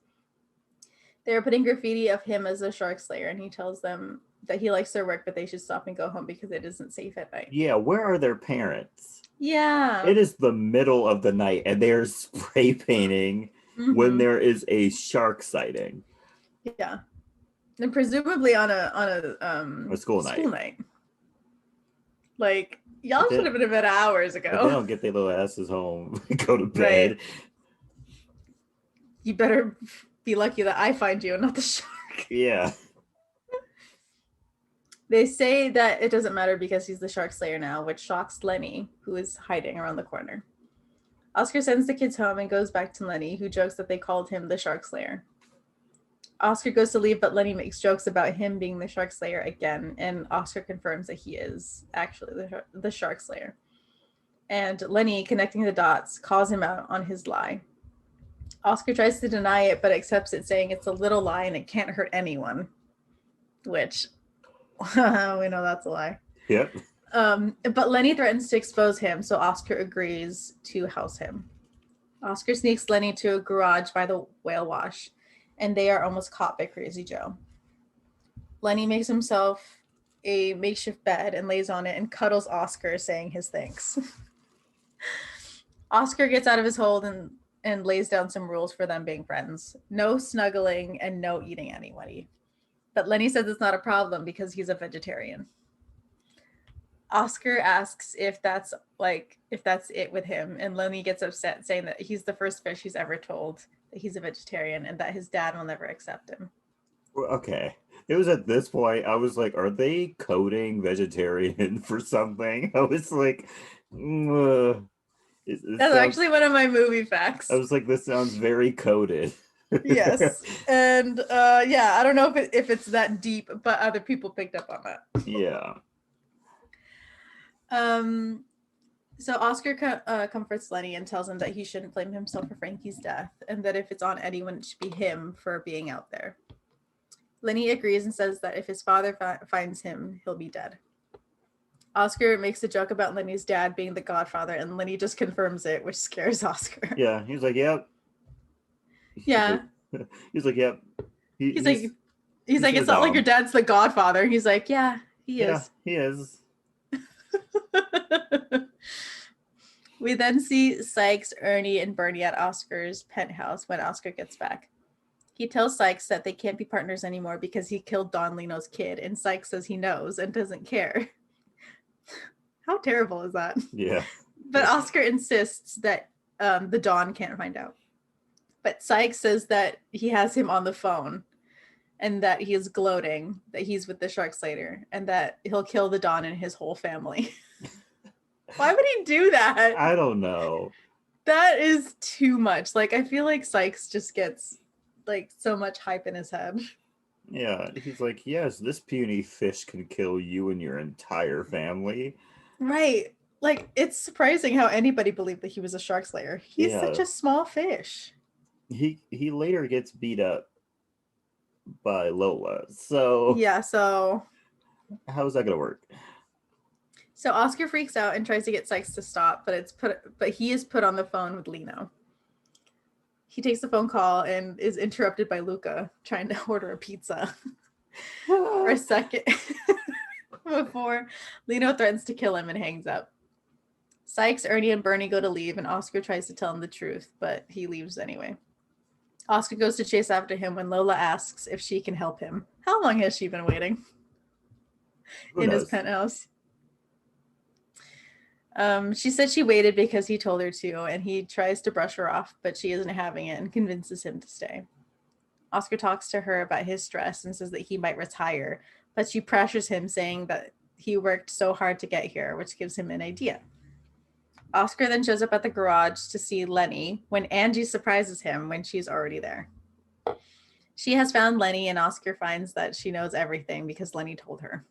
They are putting graffiti of him as a shark slayer, and he tells them that he likes their work, but they should stop and go home because it isn't safe at night. Yeah, where are their parents? Yeah. It is the middle of the night, and they're spray painting when there is a shark sighting. Yeah. And presumably on a school night. Like, y'all should have been in bed hours ago. If they don't get their little asses home, go to bed. Right. You better be lucky that I find you and not the shark. Yeah. They say that it doesn't matter because he's the shark slayer now, which shocks Lenny, who is hiding around the corner. Oscar sends the kids home and goes back to Lenny, who jokes that they called him the shark slayer. Oscar goes to leave, but Lenny makes jokes about him being the shark slayer again, and Oscar confirms that he is actually the shark slayer. And Lenny, connecting the dots, calls him out on his lie. Oscar tries to deny it, but accepts it, saying it's a little lie and it can't hurt anyone, which we know that's a lie. Yep. But Lenny threatens to expose him, so Oscar agrees to house him. Oscar sneaks Lenny to a garage by the whale wash, and they are almost caught by Crazy Joe. Lenny makes himself a makeshift bed and lays on it and cuddles Oscar, saying his thanks. Oscar gets out of his hold and lays down some rules for them being friends. No snuggling and no eating anybody. But Lenny says it's not a problem because he's a vegetarian. Oscar asks if that's it with him, and Lenny gets upset, saying that he's the first fish he's ever told that he's a vegetarian and that his dad will never accept him. Okay. It was at this point I was like, are they coding vegetarian for something? I was like, that's actually one of my movie facts. I was like, this sounds very coded. Yes. And I don't know if it's that deep, but other people picked up on that. Yeah. So Oscar comforts Lenny and tells him that he shouldn't blame himself for Frankie's death, and that if it's on anyone, it should be him for being out there. Lenny agrees and says that if his father finds him, he'll be dead. Oscar makes a joke about Lenny's dad being the godfather, and Lenny just confirms it, which scares Oscar. Yeah, he's like, yep. Yeah. He's like, yep. He's like, it's not like your dad's the godfather. He's like, yeah, he is. Yeah, he is. We then see Sykes, Ernie, and Bernie at Oscar's penthouse when Oscar gets back. He tells Sykes that they can't be partners anymore because he killed Don Lino's kid, and Sykes says he knows and doesn't care. How terrible is that? Yeah. But Oscar insists that the Don can't find out. But Sykes says that he has him on the phone and that he is gloating that he's with the shark slayer and that he'll kill the Don and his whole family. Why would he do that? I don't know. That is too much. Like, I feel like Sykes just gets like so much hype in his head. Yeah, he's like, yes, this puny fish can kill you and your entire family. Right. Like, it's surprising how anybody believed that he was a shark slayer. He's such a small fish. He later gets beat up by Lola. So yeah, so how's that gonna work? So Oscar freaks out and tries to get Sykes to stop, but he is put on the phone with Lino. He takes the phone call and is interrupted by Luca trying to order a pizza for a second before Lino threatens to kill him and hangs up. Sykes, Ernie, and Bernie go to leave, and Oscar tries to tell him the truth, but he leaves anyway. Oscar goes to chase after him when Lola asks if she can help him. How long has she been waiting in his penthouse? She said she waited because he told her to, and he tries to brush her off, but she isn't having it and convinces him to stay. Oscar talks to her about his stress and says that he might retire, but she pressures him, saying that he worked so hard to get here, which gives him an idea. Oscar then shows up at the garage to see Lenny when Angie surprises him when she's already there. She has found Lenny, and Oscar finds that she knows everything because Lenny told her.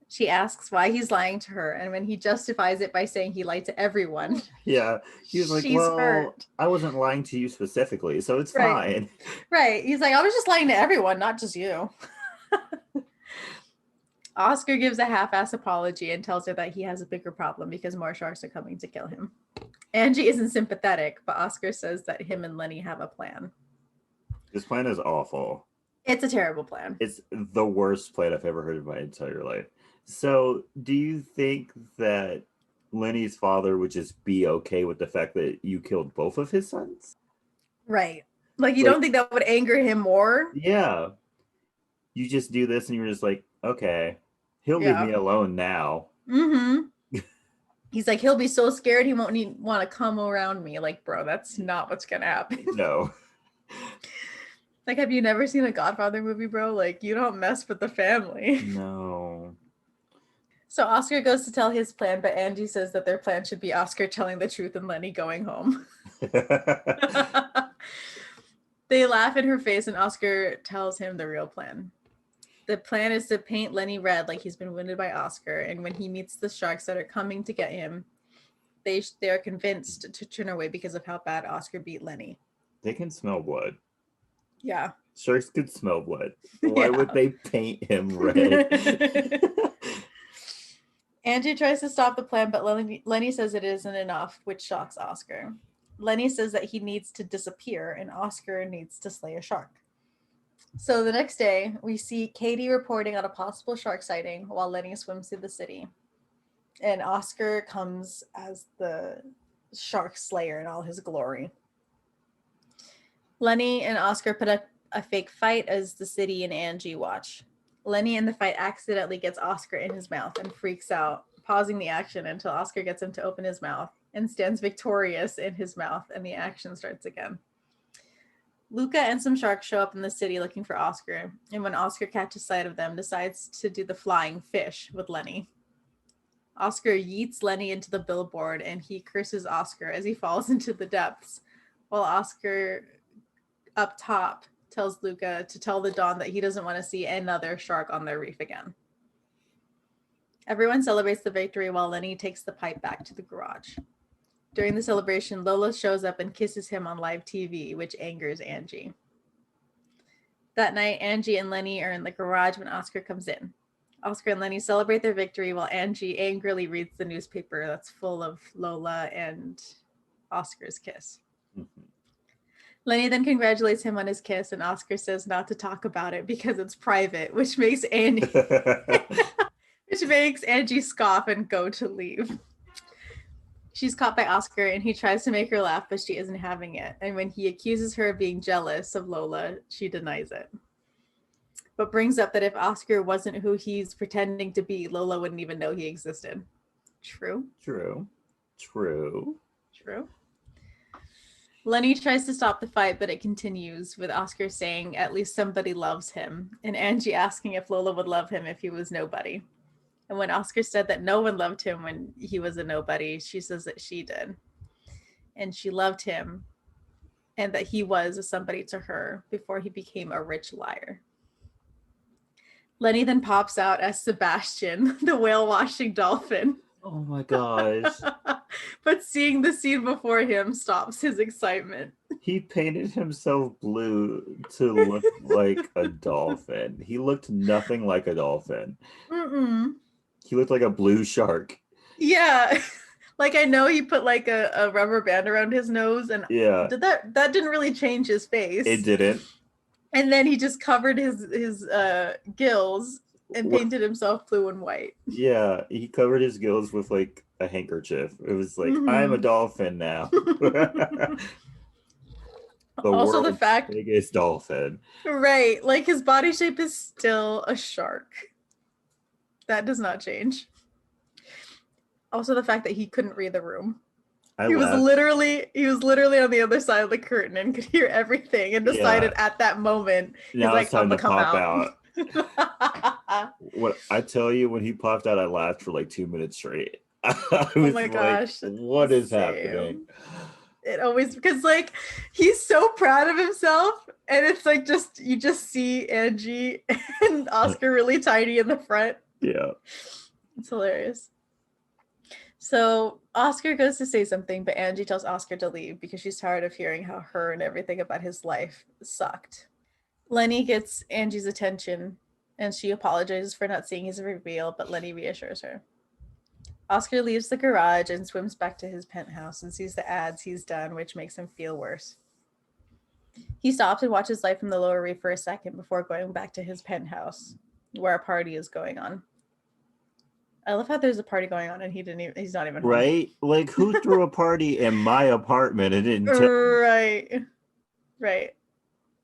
She asks why he's lying to her, and when he justifies it by saying he lied to everyone. Yeah, he's like, well, hurt. I wasn't lying to you specifically, so it's fine. Right. He's like, I was just lying to everyone, not just you. Oscar gives a half-ass apology and tells her that he has a bigger problem because more sharks are coming to kill him. Angie isn't sympathetic, but Oscar says that him and Lenny have a plan. This plan is awful. It's a terrible plan. It's the worst plan I've ever heard in my entire life. So, do you think that Lenny's father would just be okay with the fact that you killed both of his sons? Right. Like, you don't think that would anger him more? Yeah. You just do this and you're just like, okay, he'll leave me alone now. Mm-hmm. He's like, he'll be so scared he won't want to come around me. Like, bro, that's not what's going to happen. No. Like, have you never seen a Godfather movie, bro? Like, you don't mess with the family. No. So Oscar goes to tell his plan, but Angie says that their plan should be Oscar telling the truth and Lenny going home. They laugh in her face, and Oscar tells him the real plan. The plan is to paint Lenny red like he's been wounded by Oscar, and when he meets the sharks that are coming to get him, they are convinced to turn away because of how bad Oscar beat Lenny. They can smell blood. Yeah. Sharks could smell blood. Why Yeah. would they paint him red? Angie tries to stop the plan, but Lenny says it isn't enough, which shocks Oscar. Lenny says that he needs to disappear, and Oscar needs to slay a shark. So the next day, we see Katie reporting on a possible shark sighting while Lenny swims through the city. And Oscar comes as the shark slayer in all his glory. Lenny and Oscar put up a fake fight as the city and Angie watch. Lenny in the fight accidentally gets Oscar in his mouth and freaks out, pausing the action until Oscar gets him to open his mouth and stands victorious in his mouth, and the action starts again. Luca and some sharks show up in the city looking for Oscar, and when Oscar catches sight of them, decides to do the flying fish with Lenny. Oscar yeets Lenny into the billboard, and he curses Oscar as he falls into the depths, while Oscar up top tells Luca to tell the Don that he doesn't want to see another shark on their reef again. Everyone celebrates the victory while Lenny takes the pipe back to the garage. During the celebration, Lola shows up and kisses him on live TV, which angers Angie. That night, Angie and Lenny are in the garage when Oscar comes in. Oscar and Lenny celebrate their victory while Angie angrily reads the newspaper that's full of Lola and Oscar's kiss. Mm-hmm. Lenny then congratulates him on his kiss, and Oscar says not to talk about it because it's private, which makes Angie scoff and go to leave. She's caught by Oscar, and he tries to make her laugh, but she isn't having it. And when he accuses her of being jealous of Lola, she denies it. But brings up that if Oscar wasn't who he's pretending to be, Lola wouldn't even know he existed. True? True. Lenny tries to stop the fight, but it continues, with Oscar saying at least somebody loves him, and Angie asking if Lola would love him if he was nobody. And when Oscar said that no one loved him when he was a nobody, she says that she did. And she loved him, and that he was a somebody to her before he became a rich liar. Lenny then pops out as Sebastian, the whale-washing dolphin. Oh my gosh. But seeing the scene before him stops his excitement. He painted himself blue to look like a dolphin. He looked nothing like a dolphin. Mm-mm. He looked like a blue shark. Yeah. Like, I know he put like a rubber band around his nose, and yeah, that didn't really change his face. It didn't. And then he just covered his gills and painted himself blue and white. Yeah, he covered his gills with like a handkerchief. It was like, I'm a dolphin now. Also, the fact biggest dolphin. Right. Like, his body shape is still a shark. That does not change. Also, the fact that he couldn't read the room. He was literally on the other side of the curtain and could hear everything, and decided at that moment now it's time to pop out. What I tell you, when he popped out, I laughed for like 2 minutes straight. Oh my gosh. What is happening? It always, because like he's so proud of himself, and it's like you just see Angie and Oscar really tiny in the front. Yeah. It's hilarious. So Oscar goes to say something, but Angie tells Oscar to leave because she's tired of hearing how her and everything about his life sucked. Lenny gets Angie's attention, and she apologizes for not seeing his reveal, but Lenny reassures her. Oscar leaves the garage and swims back to his penthouse and sees the ads he's done, which makes him feel worse. He stops and watches life from the lower reef for a second before going back to his penthouse, where a party is going on. I love how there's a party going on and he's not even home. Right? Like, who threw a party in my apartment and didn't Right.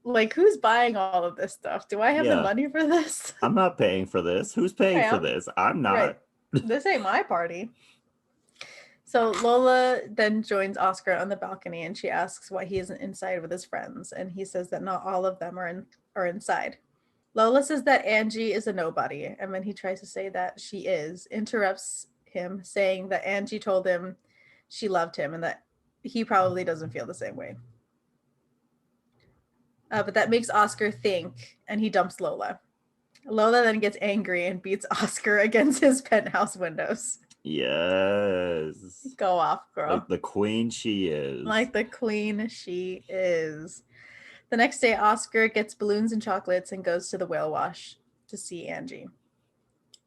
Like, who's buying all of this stuff? Do I have the money for this? I'm not paying for this. Who's paying for this? I'm not. Right. This ain't my party. So Lola then joins Oscar on the balcony and she asks why he isn't inside with his friends. And he says that not all of them are inside. Lola says that Angie is a nobody. And when he tries to say that she is, interrupts him, saying that Angie told him she loved him and that he probably doesn't feel the same way. But that makes Oscar think, and he dumps Lola. Lola then gets angry and beats Oscar against his penthouse windows. Yes. Go off, girl. Like the queen she is. Like the queen she is. The next day, Oscar gets balloons and chocolates and goes to the whale wash to see Angie.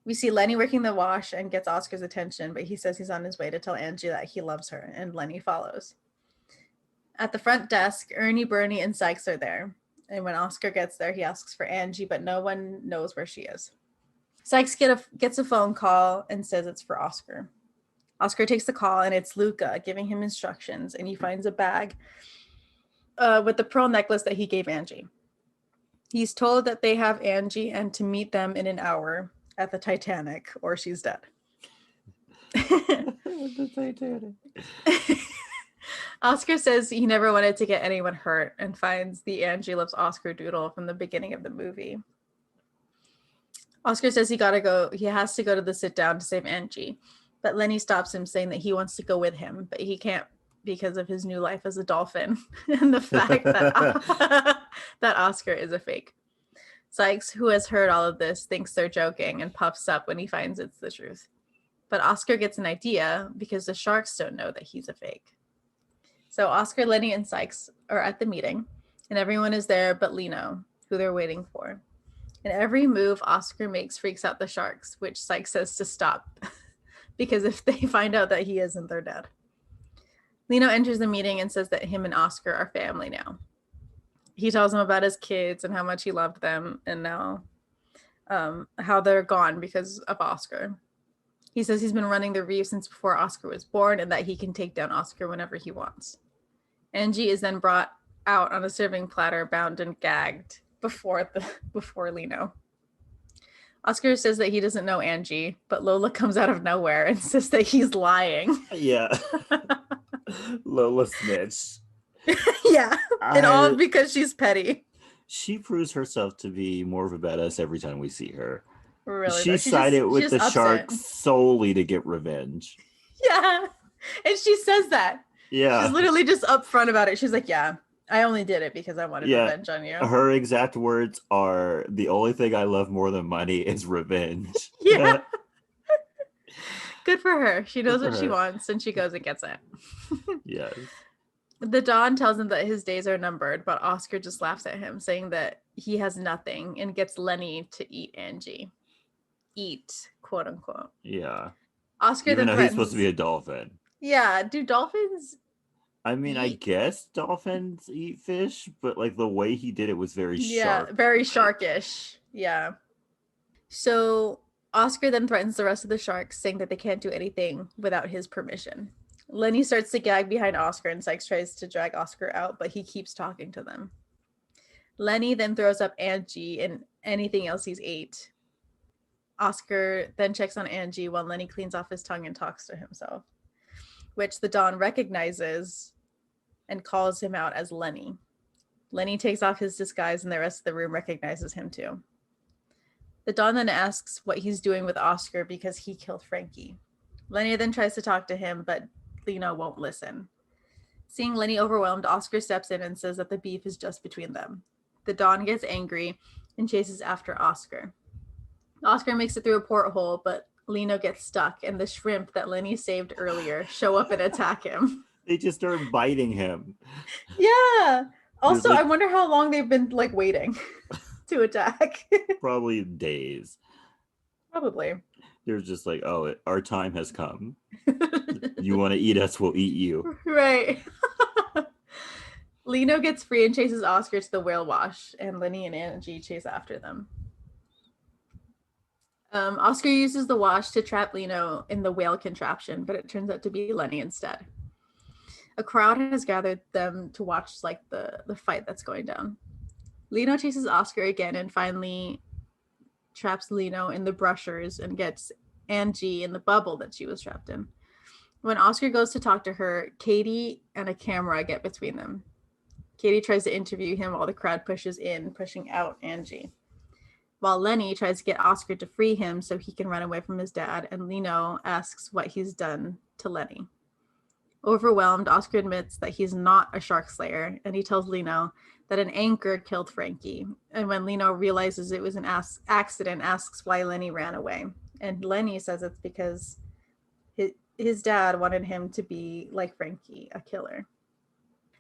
We see Lenny working the wash and gets Oscar's attention, but he says he's on his way to tell Angie that he loves her, and Lenny follows. At the front desk, Ernie, Bernie, and Sykes are there. And when Oscar gets there, he asks for Angie, but no one knows where she is. Sykes gets a phone call and says it's for Oscar. Oscar takes the call, and it's Luca giving him instructions, and he finds a bag with the pearl necklace that he gave Angie. He's told that they have Angie and to meet them in an hour at the Titanic, or she's dead. The Titanic. Oscar says he never wanted to get anyone hurt and finds the Angie loves Oscar doodle from the beginning of the movie. Oscar says he has to go to the sit down to save Angie, but Lenny stops him saying that he wants to go with him, but he can't because of his new life as a dolphin and the fact that that Oscar is a fake. Sykes, who has heard all of this, thinks they're joking and puffs up when he finds it's the truth. But Oscar gets an idea because the sharks don't know that he's a fake. So Oscar, Lenny, and Sykes are at the meeting, and everyone is there but Lino, who they're waiting for. And every move Oscar makes freaks out the sharks, which Sykes says to stop, because if they find out that he isn't, they're dead. Lino enters the meeting and says that him and Oscar are family now. He tells them about his kids and how much he loved them, and now how they're gone because of Oscar. He says he's been running the reef since before Oscar was born and that he can take down Oscar whenever he wants. Angie is then brought out on a serving platter, bound and gagged before Lino. Oscar says that he doesn't know Angie, but Lola comes out of nowhere and says that he's lying. Yeah. Lola snitched. Yeah, and all because she's petty. She proves herself to be more of a badass every time we see her. Really, she sided with the sharks solely to get revenge. Yeah, and she says that. Yeah, she's literally just upfront about it. She's like, "Yeah, I only did it because I wanted revenge on you." Her exact words are, "The only thing I love more than money is revenge." Yeah. Good for her. She knows what she wants, and she goes and gets it. Yes. The Don tells him that his days are numbered, but Oscar just laughs at him, saying that he has nothing, and gets Lenny to eat Angie. Eat, quote unquote. Yeah. Oscar even then though he's supposed to be a dolphin. Yeah. Do dolphins? I mean, I guess dolphins eat fish, but like the way he did it was very sharp. Yeah, very sharkish. Yeah. So Oscar then threatens the rest of the sharks, saying that they can't do anything without his permission. Lenny starts to gag behind Oscar, and Sykes tries to drag Oscar out, but he keeps talking to them. Lenny then throws up Angie and anything else he's ate. Oscar then checks on Angie while Lenny cleans off his tongue and talks to himself, which the Don recognizes and calls him out as Lenny. Lenny takes off his disguise, and the rest of the room recognizes him too. The Don then asks what he's doing with Oscar because he killed Frankie. Lenny then tries to talk to him, but Lino won't listen. Seeing Lenny overwhelmed, Oscar steps in and says that the beef is just between them. The Don gets angry and chases after Oscar. Oscar makes it through a porthole, but Lino gets stuck, and the shrimp that Lenny saved earlier show up and attack him. They just start biting him. Yeah. Also, I wonder how long they've been waiting to attack. Probably days. Probably. They're just like, oh, our time has come. You want to eat us, we'll eat you. Right. Lino gets free and chases Oscar to the whale wash, and Lenny and Angie chase after them. Oscar uses the wash to trap Lino in the whale contraption, but it turns out to be Lenny instead. A crowd has gathered them to watch the fight that's going down. Lino chases Oscar again and finally traps Lino in the brushers and gets Angie in the bubble that she was trapped in. When Oscar goes to talk to her, Katie and a camera get between them. Katie tries to interview him while the crowd pushes in, pushing out Angie. While Lenny tries to get Oscar to free him so he can run away from his dad, and Lino asks what he's done to Lenny. Overwhelmed, Oscar admits that he's not a shark slayer, and he tells Lino that an anchor killed Frankie. And when Lino realizes it was an accident, asks why Lenny ran away. And Lenny says it's because his dad wanted him to be like Frankie, a killer.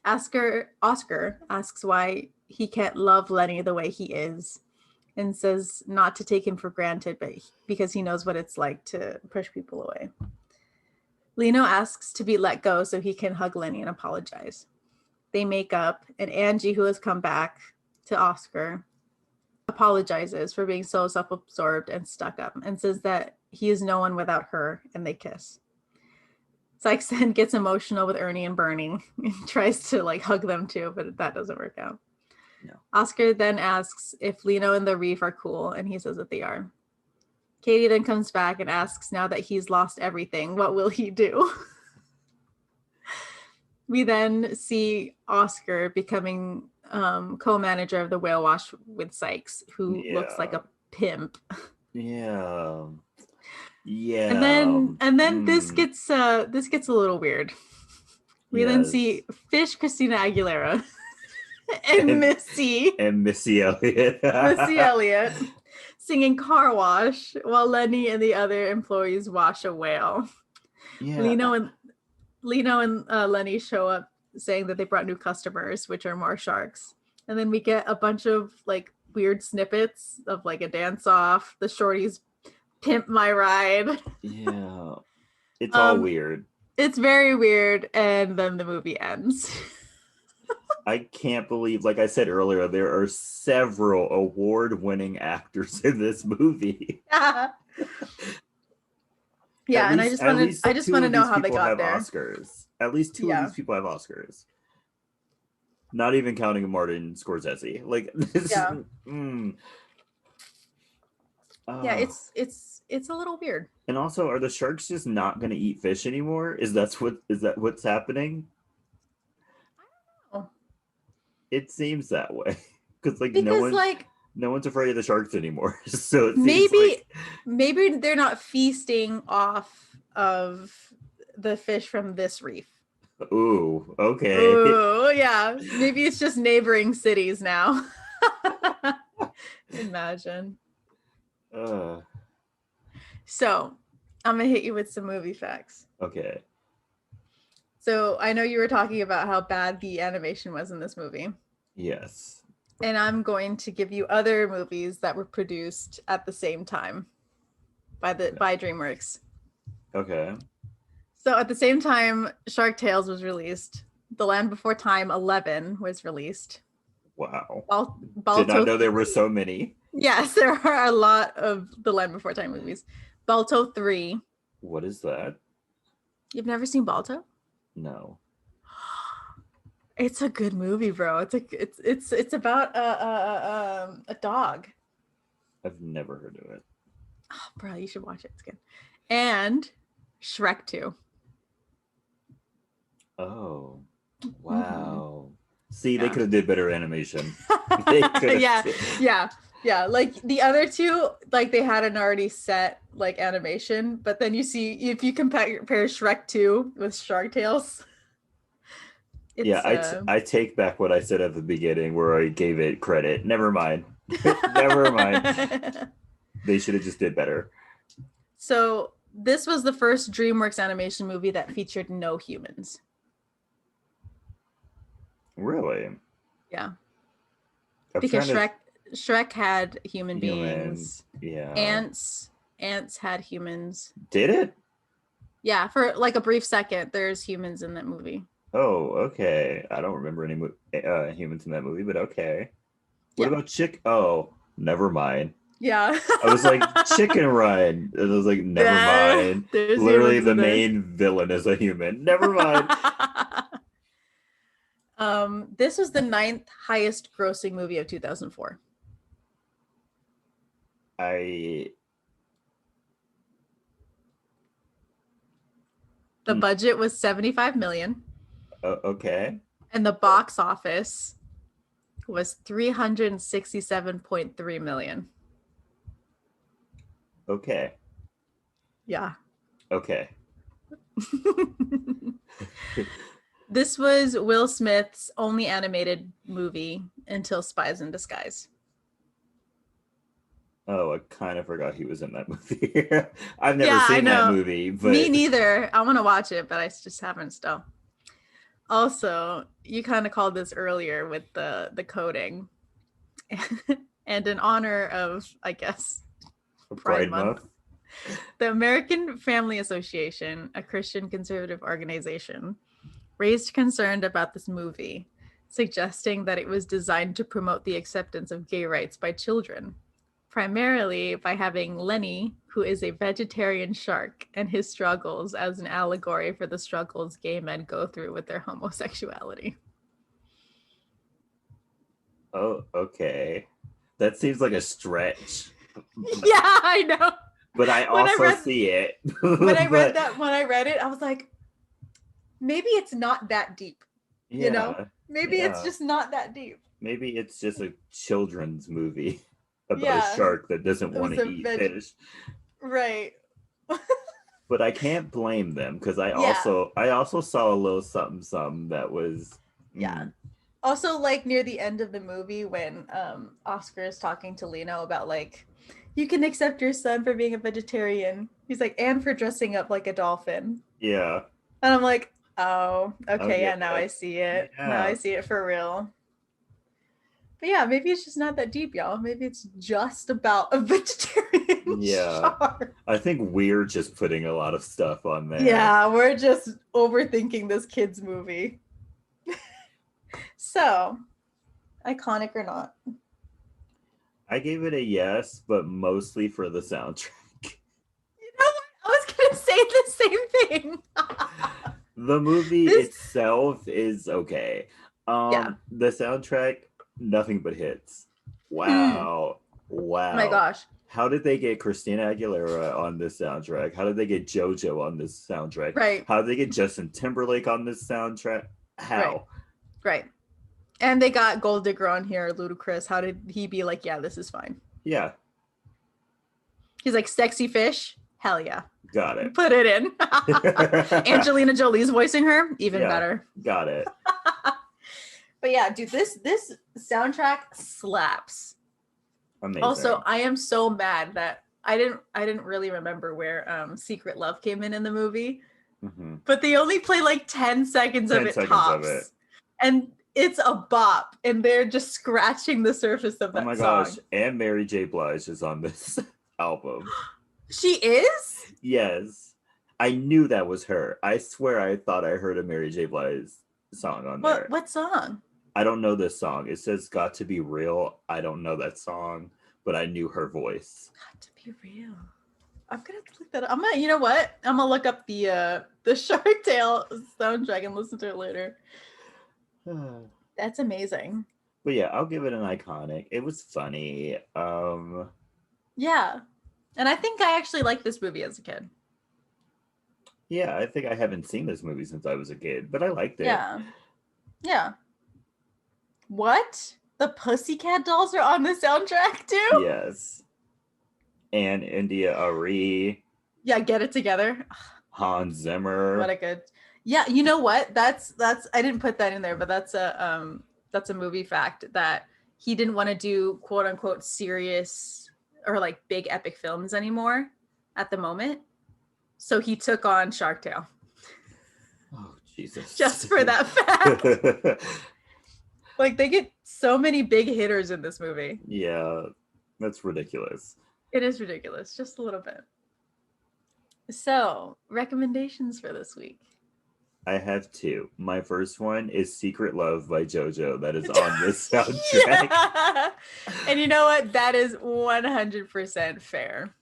Oscar asks why he can't love Lenny the way he is, and says not to take him for granted, but because he knows what it's like to push people away. Lino asks to be let go so he can hug Lenny and apologize. They make up, and Angie, who has come back to Oscar, apologizes for being so self-absorbed and stuck up, and says that he is no one without her, and they kiss. Sykes then gets emotional with Ernie and Bernie and tries to like hug them too, but that doesn't work out. No. Oscar then asks if Lino and the Reef are cool, and he says that they are. Katie then comes back and asks, now that he's lost everything, what will he do? We then see Oscar becoming co-manager of the Whale Wash with Sykes, who looks like a pimp. Yeah. Yeah. And then this gets a little weird. We then see Fish Christina Aguilera and Missy Elliott singing Car Wash while Lenny and the other employees wash a whale. Yeah. Lino and Lenny show up saying that they brought new customers, which are more sharks. And then we get a bunch of like weird snippets of like a dance off. The shorties pimp my ride. Yeah. It's all weird. It's very weird. And then the movie ends. I can't believe, like I said earlier, there are several award-winning actors in this movie. Yeah, and I just want to know how they got there. Oscars. At least two of these people have Oscars. Not even counting Martin Scorsese. Like this. Yeah. Yeah, it's a little weird. And also, are the sharks just not going to eat fish anymore? Is that what's happening? I don't know. It seems that way because no one's afraid of the sharks anymore. So it maybe they're not feasting off of the fish from this reef. Ooh, okay. Ooh, yeah. Maybe it's just neighboring cities now. Imagine. So, I'm gonna hit you with some movie facts. Okay. So, I know you were talking about how bad the animation was in this movie. Yes. And I'm going to give you other movies that were produced at the same time by DreamWorks. Okay. So at the same time, Shark Tales was released. The Land Before Time 11 was released. Wow. Balto, did not know there were so many. Yes, there are a lot of the Land Before Time movies. Balto 3. What is that? You've never seen Balto? No. It's a good movie, bro. It's about a dog. I've never heard of it. Oh, bro, you should watch it. It's good. And Shrek 2. Oh, wow. See, they could have did better animation. They Yeah. Like the other two, like they had an already set like animation, but then you see if you compare Shrek 2 with Shark Tales. I take back what I said at the beginning where I gave it credit. Never mind. Never mind. They should have just did better. So this was the first DreamWorks animation movie that featured no humans. Really? Yeah. Because Shrek had human beings. Yeah. Ants had humans. Did it? Yeah, for like a brief second, there's humans in that movie. Oh, okay. I don't remember any humans in that movie, but okay. What about Oh, never mind. Yeah. I was like, Chicken Run. And I was like, never mind. Literally the main villain is a human. Never mind. This was the 9th highest grossing movie of 2004. The budget was 75 million Okay. and the box office was 367.3 million. Okay. Yeah. Okay. This was Will Smith's only animated movie until Spies in Disguise. Oh, I kind of forgot he was in that movie. I've never Yeah, I seen that know. movie, Me but neither. I want to watch it, but I just haven't still. Also, you kind of called this earlier with the coding. And in honor of, I guess, Pride Pride Month, Month. the American Family Association, a Christian conservative organization, raised concern about this movie, suggesting that it was designed to promote the acceptance of gay rights by children, primarily by having Lenny, who is a vegetarian shark, and his struggles as an allegory for the struggles gay men go through with their homosexuality. Oh, okay. That seems like a stretch. Yeah, I know. But I When I also read see it. when I read But that when I read it, I was like, maybe it's not that deep. You know? yeah, Maybe it's yeah. just not that deep. Maybe it's just a children's movie about a Yeah. shark that doesn't It want was to a eat veg fish. right. But I can't blame them because Yeah. I also saw a little something something that was Yeah. Also, like near the end of the movie when Oscar is talking to Lino about like, you can accept your son for being a vegetarian. He's like, and for dressing up like a dolphin. yeah. And I'm like, oh, okay, Okay. yeah, now I see it. Now I Yeah. see it for real. But yeah, maybe it's just not that deep, y'all. Maybe it's just about a vegetarian Yeah. shark. I think we're just putting a lot of stuff on there. Yeah, we're just overthinking this kid's movie. So, iconic or not? I gave it a yes, but mostly for the soundtrack. You know what? I was gonna say the same thing. The movie This, itself is okay. yeah. The soundtrack, nothing but hits. Mm, Wow. my Wow. gosh. How did they get Christina Aguilera on this soundtrack? How did they get JoJo on this soundtrack? Right, How did they get Justin Timberlake on this soundtrack? right, How? right. And they got Gold Digger on here, Ludacris. How did he be like, yeah, this is fine? Yeah, He's like, sexy fish? Hell yeah. got it. Put it in. Angelina Jolie's voicing her, even Yeah, better. got it. But yeah, dude, this soundtrack slaps. Amazing. Also, I am so mad that I didn't really remember where Secret Love came in the movie, but they only play like 10 seconds of 10 it seconds tops. of it. And it's a bop, and they're just scratching the surface of Oh that my song. gosh, and Mary J. Blige is on this album. She is? Yes. I knew that was her. I swear I thought I heard a Mary J. Blige song on there. What song? I don't know this song. It says "Got to Be Real." I don't know that song, but I knew her voice. Got to be real. I'm gonna have to look that up. You know what? I'm gonna look up the Shark Tale soundtrack and listen to it later. That's amazing. But yeah, I'll give it an iconic. It was funny. Yeah. And I think I actually liked this movie as a kid. Yeah, I think I haven't seen this movie since I was a kid, but I liked it. Yeah. Yeah. What? The Pussycat Dolls are on the soundtrack too? Yes. And India Ari. Yeah, Get It Together. Hans Zimmer. What a good. Yeah, you know what? That's I didn't put that in there, but that's a movie fact that he didn't want to do quote unquote serious or like big epic films anymore at the moment. So he took on Shark Tale. Oh, Jesus. Just for that fact. Like they get so many big hitters in this movie. Yeah, that's ridiculous. It is ridiculous, just a little bit. So, recommendations for this week. I have two. My first one is Secret Love by JoJo that is on this soundtrack. Yeah. And you know what? That is 100% fair.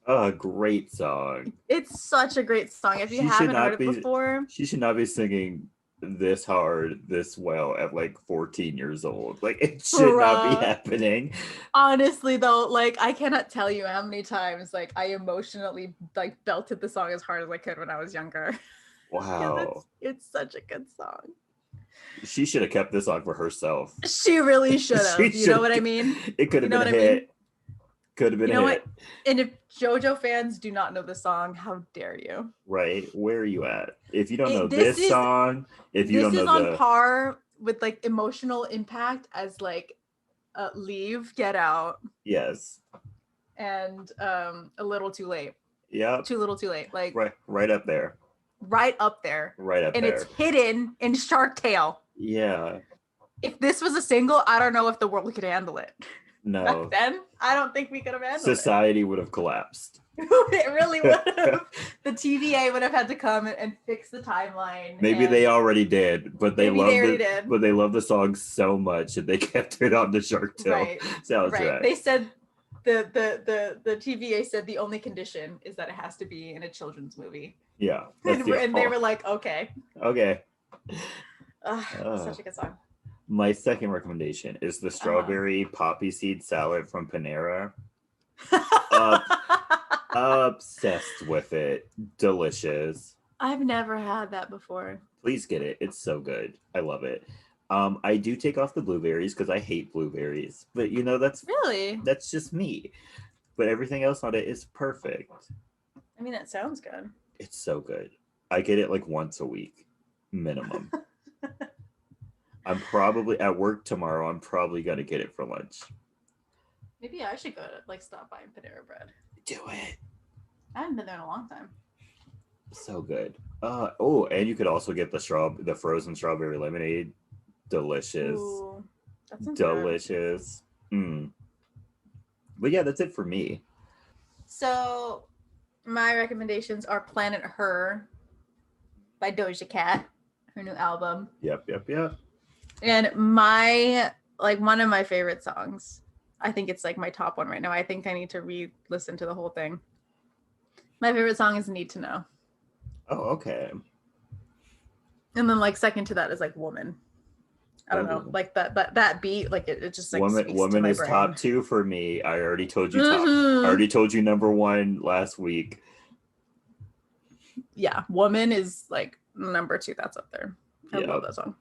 Oh, great song. It's such a great song. If you haven't heard it before. She should not be singing this hard, this well at like 14 years old. Like it should not be happening. Honestly though, like I cannot tell you how many times like I emotionally like belted the song as hard as I could when I was younger. Wow. It's such a good song. She should have kept this song for herself. She really should She have. You know should what I have. mean? It could You have know been what a I mean? hit. Could have been You a know hit. what? And if JoJo fans do not know the song, how dare you? Right? Where are you at? If you don't know This this is song, if you this don't is know on the par with like emotional impact as like Leave, Get Out, yes. and A Little Too Late. Yep. Too Little Too Late. Like Right up there. right up there. Right up And it's there. hidden in Shark Tale. Yeah. If this was a single, I don't know if the world could handle it. Back No. then, I don't think we could have handled Society would have collapsed. it really would have. The TVA would have had to come and fix the timeline. Maybe they already did, but they loved it. But they loved the song so much that they kept it on the Shark Tale soundtrack. Right. They said the TVA said the only condition is that it has to be in a children's movie. Yeah. And they were like, okay. Okay. Such a good song. My second recommendation is the strawberry poppy seed salad from Panera. Obsessed with it. Delicious. I've never had that before. Please get it. It's so good. I love it. I do take off the blueberries because I hate blueberries, but you know that's just me. But everything else on it is perfect. I mean, that sounds good. It's so good. I get it like once a week, minimum. I'm probably at work tomorrow. I'm probably gonna get it for lunch. Maybe I should go to like stop by Panera Bread. Do it. I haven't been there in a long time. So good. And you could also get the frozen strawberry lemonade. Delicious. Ooh, that sounds delicious. But yeah, that's it for me. So my recommendations are Planet Her by Doja Cat, her new album. Yep. And one of my favorite songs, I think it's like my top one right now. I think I need to re-listen to the whole thing. My favorite song is Need to Know. Oh, okay. And then like second to that is like Woman. I don't know, like that beat, like it just like Woman is brain. Top 2 for me. I already told you I already told you number 1 last week. Yeah, Woman is like number 2. That's up there. I love that song.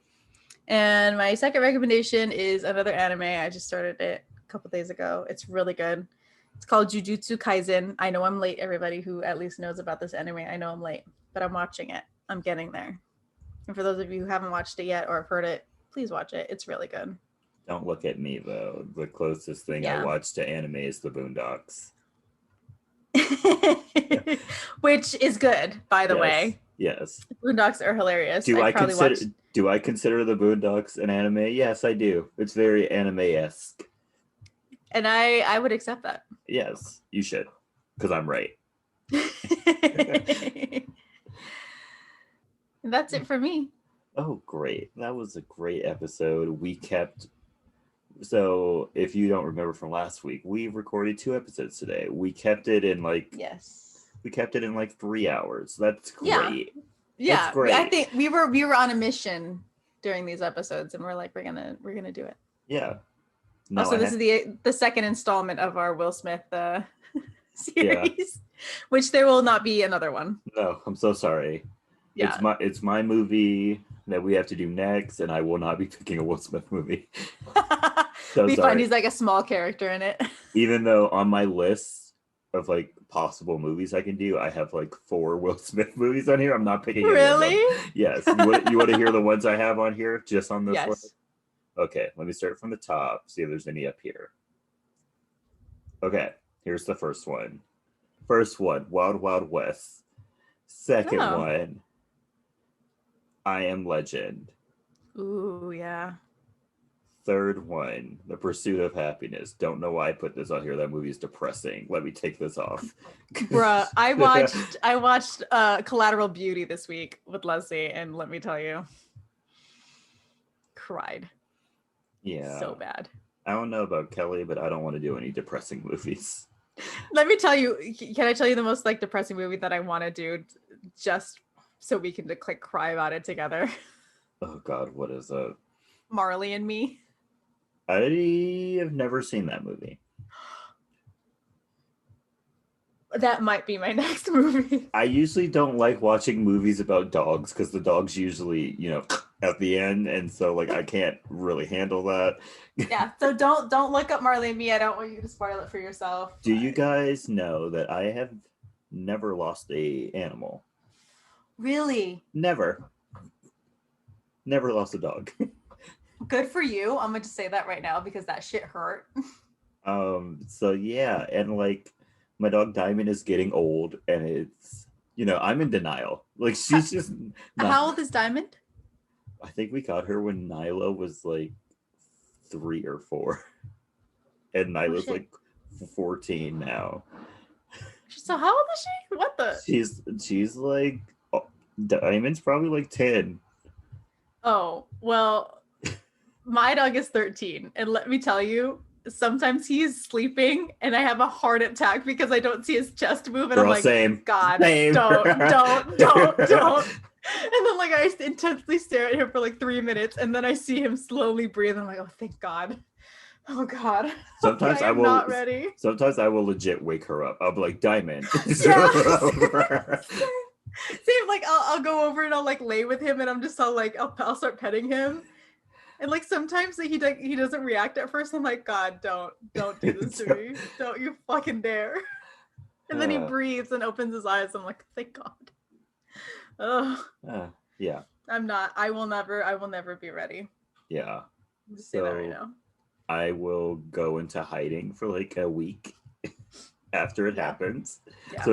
And my second recommendation is another anime. I just started it a couple days ago. It's really good. It's called Jujutsu Kaisen. I know I'm late, everybody who at least knows about this anime. I know I'm late, but I'm watching it. I'm getting there. And for those of you who haven't watched it yet or have heard it, please watch it. It's really good. Don't look at me, though. The closest thing I watch to anime is The Boondocks. Which is good, by the way. Yes. Boondocks are hilarious. Do I consider The Boondocks an anime? Yes, I do. It's very anime-esque. And I would accept that. Yes, you should. Because I'm right. That's it for me. Oh, great. That was a great episode. So if you don't remember from last week, we recorded 2 episodes today. We kept it in like 3 hours. That's great. Yeah. That's great. I think we were on a mission during these episodes and we're like, we're gonna do it. Yeah. No, also, this is the second installment of our Will Smith series, which there will not be another one. No, I'm so sorry. Yeah. It's my movie that we have to do next, and I will not be picking a Will Smith movie. We find he's like a small character in it. Even though on my list of like possible movies I can do, I have like 4 Will Smith movies on here. I'm not picking any of them. Yes. You want to hear the ones I have on here just on this list? Okay, let me start from the top, see if there's any up here. Okay, here's the first one. Wild Wild West. Second one, I Am Legend. Ooh, yeah. Third one, The Pursuit of Happiness. Don't know why I put this on here. That movie is depressing. Let me take this off. Bruh, I watched Collateral Beauty this week with Leslie, and let me tell you, cried. Yeah. So bad. I don't know about Kelley, but I don't want to do any depressing movies. Let me tell you, can I tell you the most like depressing movie that I want to do just so we can like cry about it together? Oh God, what is that? Marley and Me. I have never seen that movie. That might be my next movie. I usually don't like watching movies about dogs because the dog's usually, at the end, and so like I can't really handle that. Yeah, so don't look up Marley and Me. I don't want you to spoil it for yourself. Do you guys know that I have never lost a animal? Really? Never. Never lost a dog. Good for you. I'm gonna just say that right now because that shit hurt. So yeah, and like my dog Diamond is getting old and it's I'm in denial. Like she's just not. How old is Diamond? I think we got her when Nyla was like 3 or 4. And Nyla's like 14 now. So how old is she? What the? She's like Diamond's probably like 10. Oh, well, my dog is 13. And let me tell you, sometimes he's sleeping and I have a heart attack because I don't see his chest move. And Girl, I'm like, same. God, Same. don't. And then like I intensely stare at him for like 3 minutes and then I see him slowly breathe. And I'm like, oh, thank God. Oh God. Sometimes okay, I will not ready. Sometimes I will legit wake her up. I'll be like, Diamond. Yeah. Same, like I'll go over and I'll like lay with him and I'm just all like I'll start petting him. And like sometimes he doesn't react at first. I'm like, God, don't do this to me. Don't you fucking dare. And then he breathes and opens his eyes. I'm like, thank God. Oh. Yeah. I will never be ready. Yeah. Just say that right now. I will go into hiding for like a week after it happens. Yeah.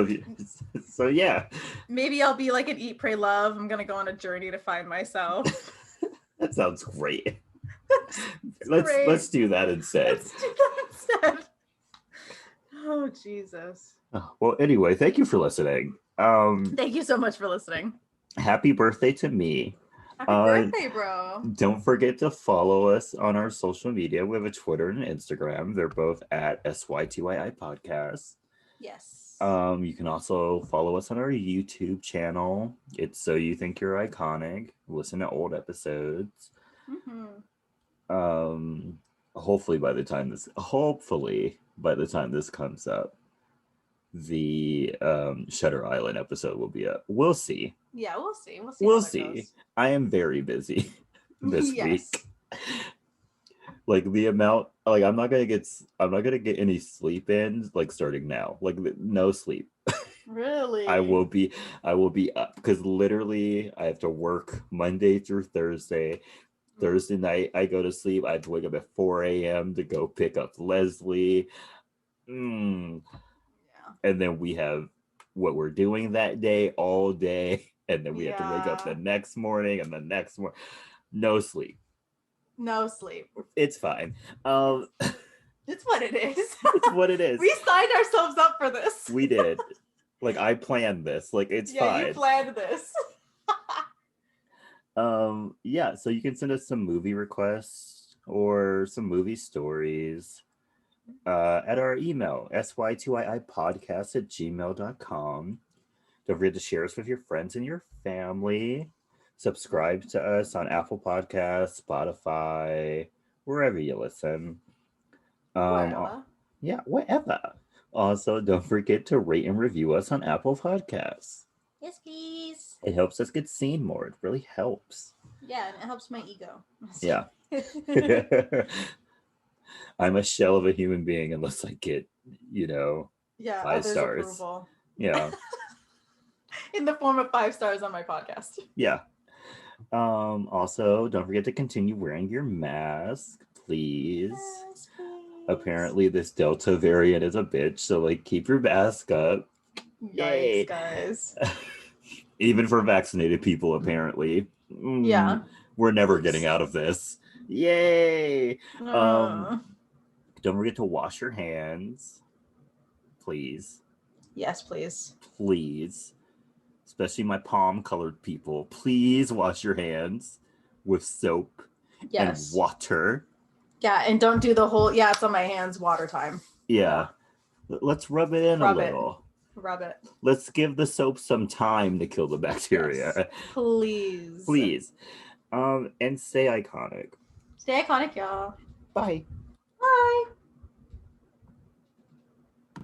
So yeah. Maybe I'll be like an Eat, Pray, Love. I'm gonna go on a journey to find myself. That sounds great. Let's do that instead. Oh Jesus. Well, anyway, thank you for listening. Thank you so much for listening. Happy birthday to me. Happy birthday, bro. Don't forget to follow us on our social media. We have a Twitter and an Instagram. They're both at SYTYI Podcast. Yes. You can also follow us on our YouTube channel. It's So You Think You're Iconic. Listen to old episodes. Mm-hmm. Hopefully by the time this comes up, the Shutter Island episode will be up. We'll see. Yeah, we'll see. We'll see. I am very busy this week. Like the amount, like I'm not gonna get any sleep in. Like starting now, like no sleep. Really? I will be up because literally I have to work Monday through Thursday. Thursday night I go to sleep. I have to wake up at 4 a.m. to go pick up Leslie. Yeah. And then we have what we're doing that day all day. And then we have to wake up the next morning and the next morning. No sleep. It's fine. It's what it is. It's what it is. We signed ourselves up for this. We did. Like I planned this. Like it's fine. Yeah, you planned this. Yeah, so you can send us some movie requests or some movie stories at our email, sytyiipodcast@gmail.com. Don't forget to share us with your friends and your family. Subscribe to us on Apple Podcasts, Spotify, wherever you listen. Whatever. Yeah, whatever. Also, don't forget to rate and review us on Apple Podcasts. Yes, please. It helps us get seen more. It really helps. Yeah, and it helps my ego. Yeah. I'm a shell of a human being unless I get, 5 stars. Approval. Yeah. In the form of 5 stars on my podcast. Yeah. Also, don't forget to continue wearing your mask, please. Yes, please. Apparently, this Delta variant is a bitch, so like keep your mask up. Yikes, guys. Even for vaccinated people, apparently. Yeah. We're never getting out of this. Yay! Don't forget to wash your hands, please. Yes, please. Please. Especially my palm-colored people. Please wash your hands with soap and water. Yeah, and don't do the whole, it's on my hands, water time. Yeah. Let's rub it in a little. Rub it. Let's give the soap some time to kill the bacteria. Yes. Please. Please. And stay iconic. Stay iconic, y'all. Bye. Bye.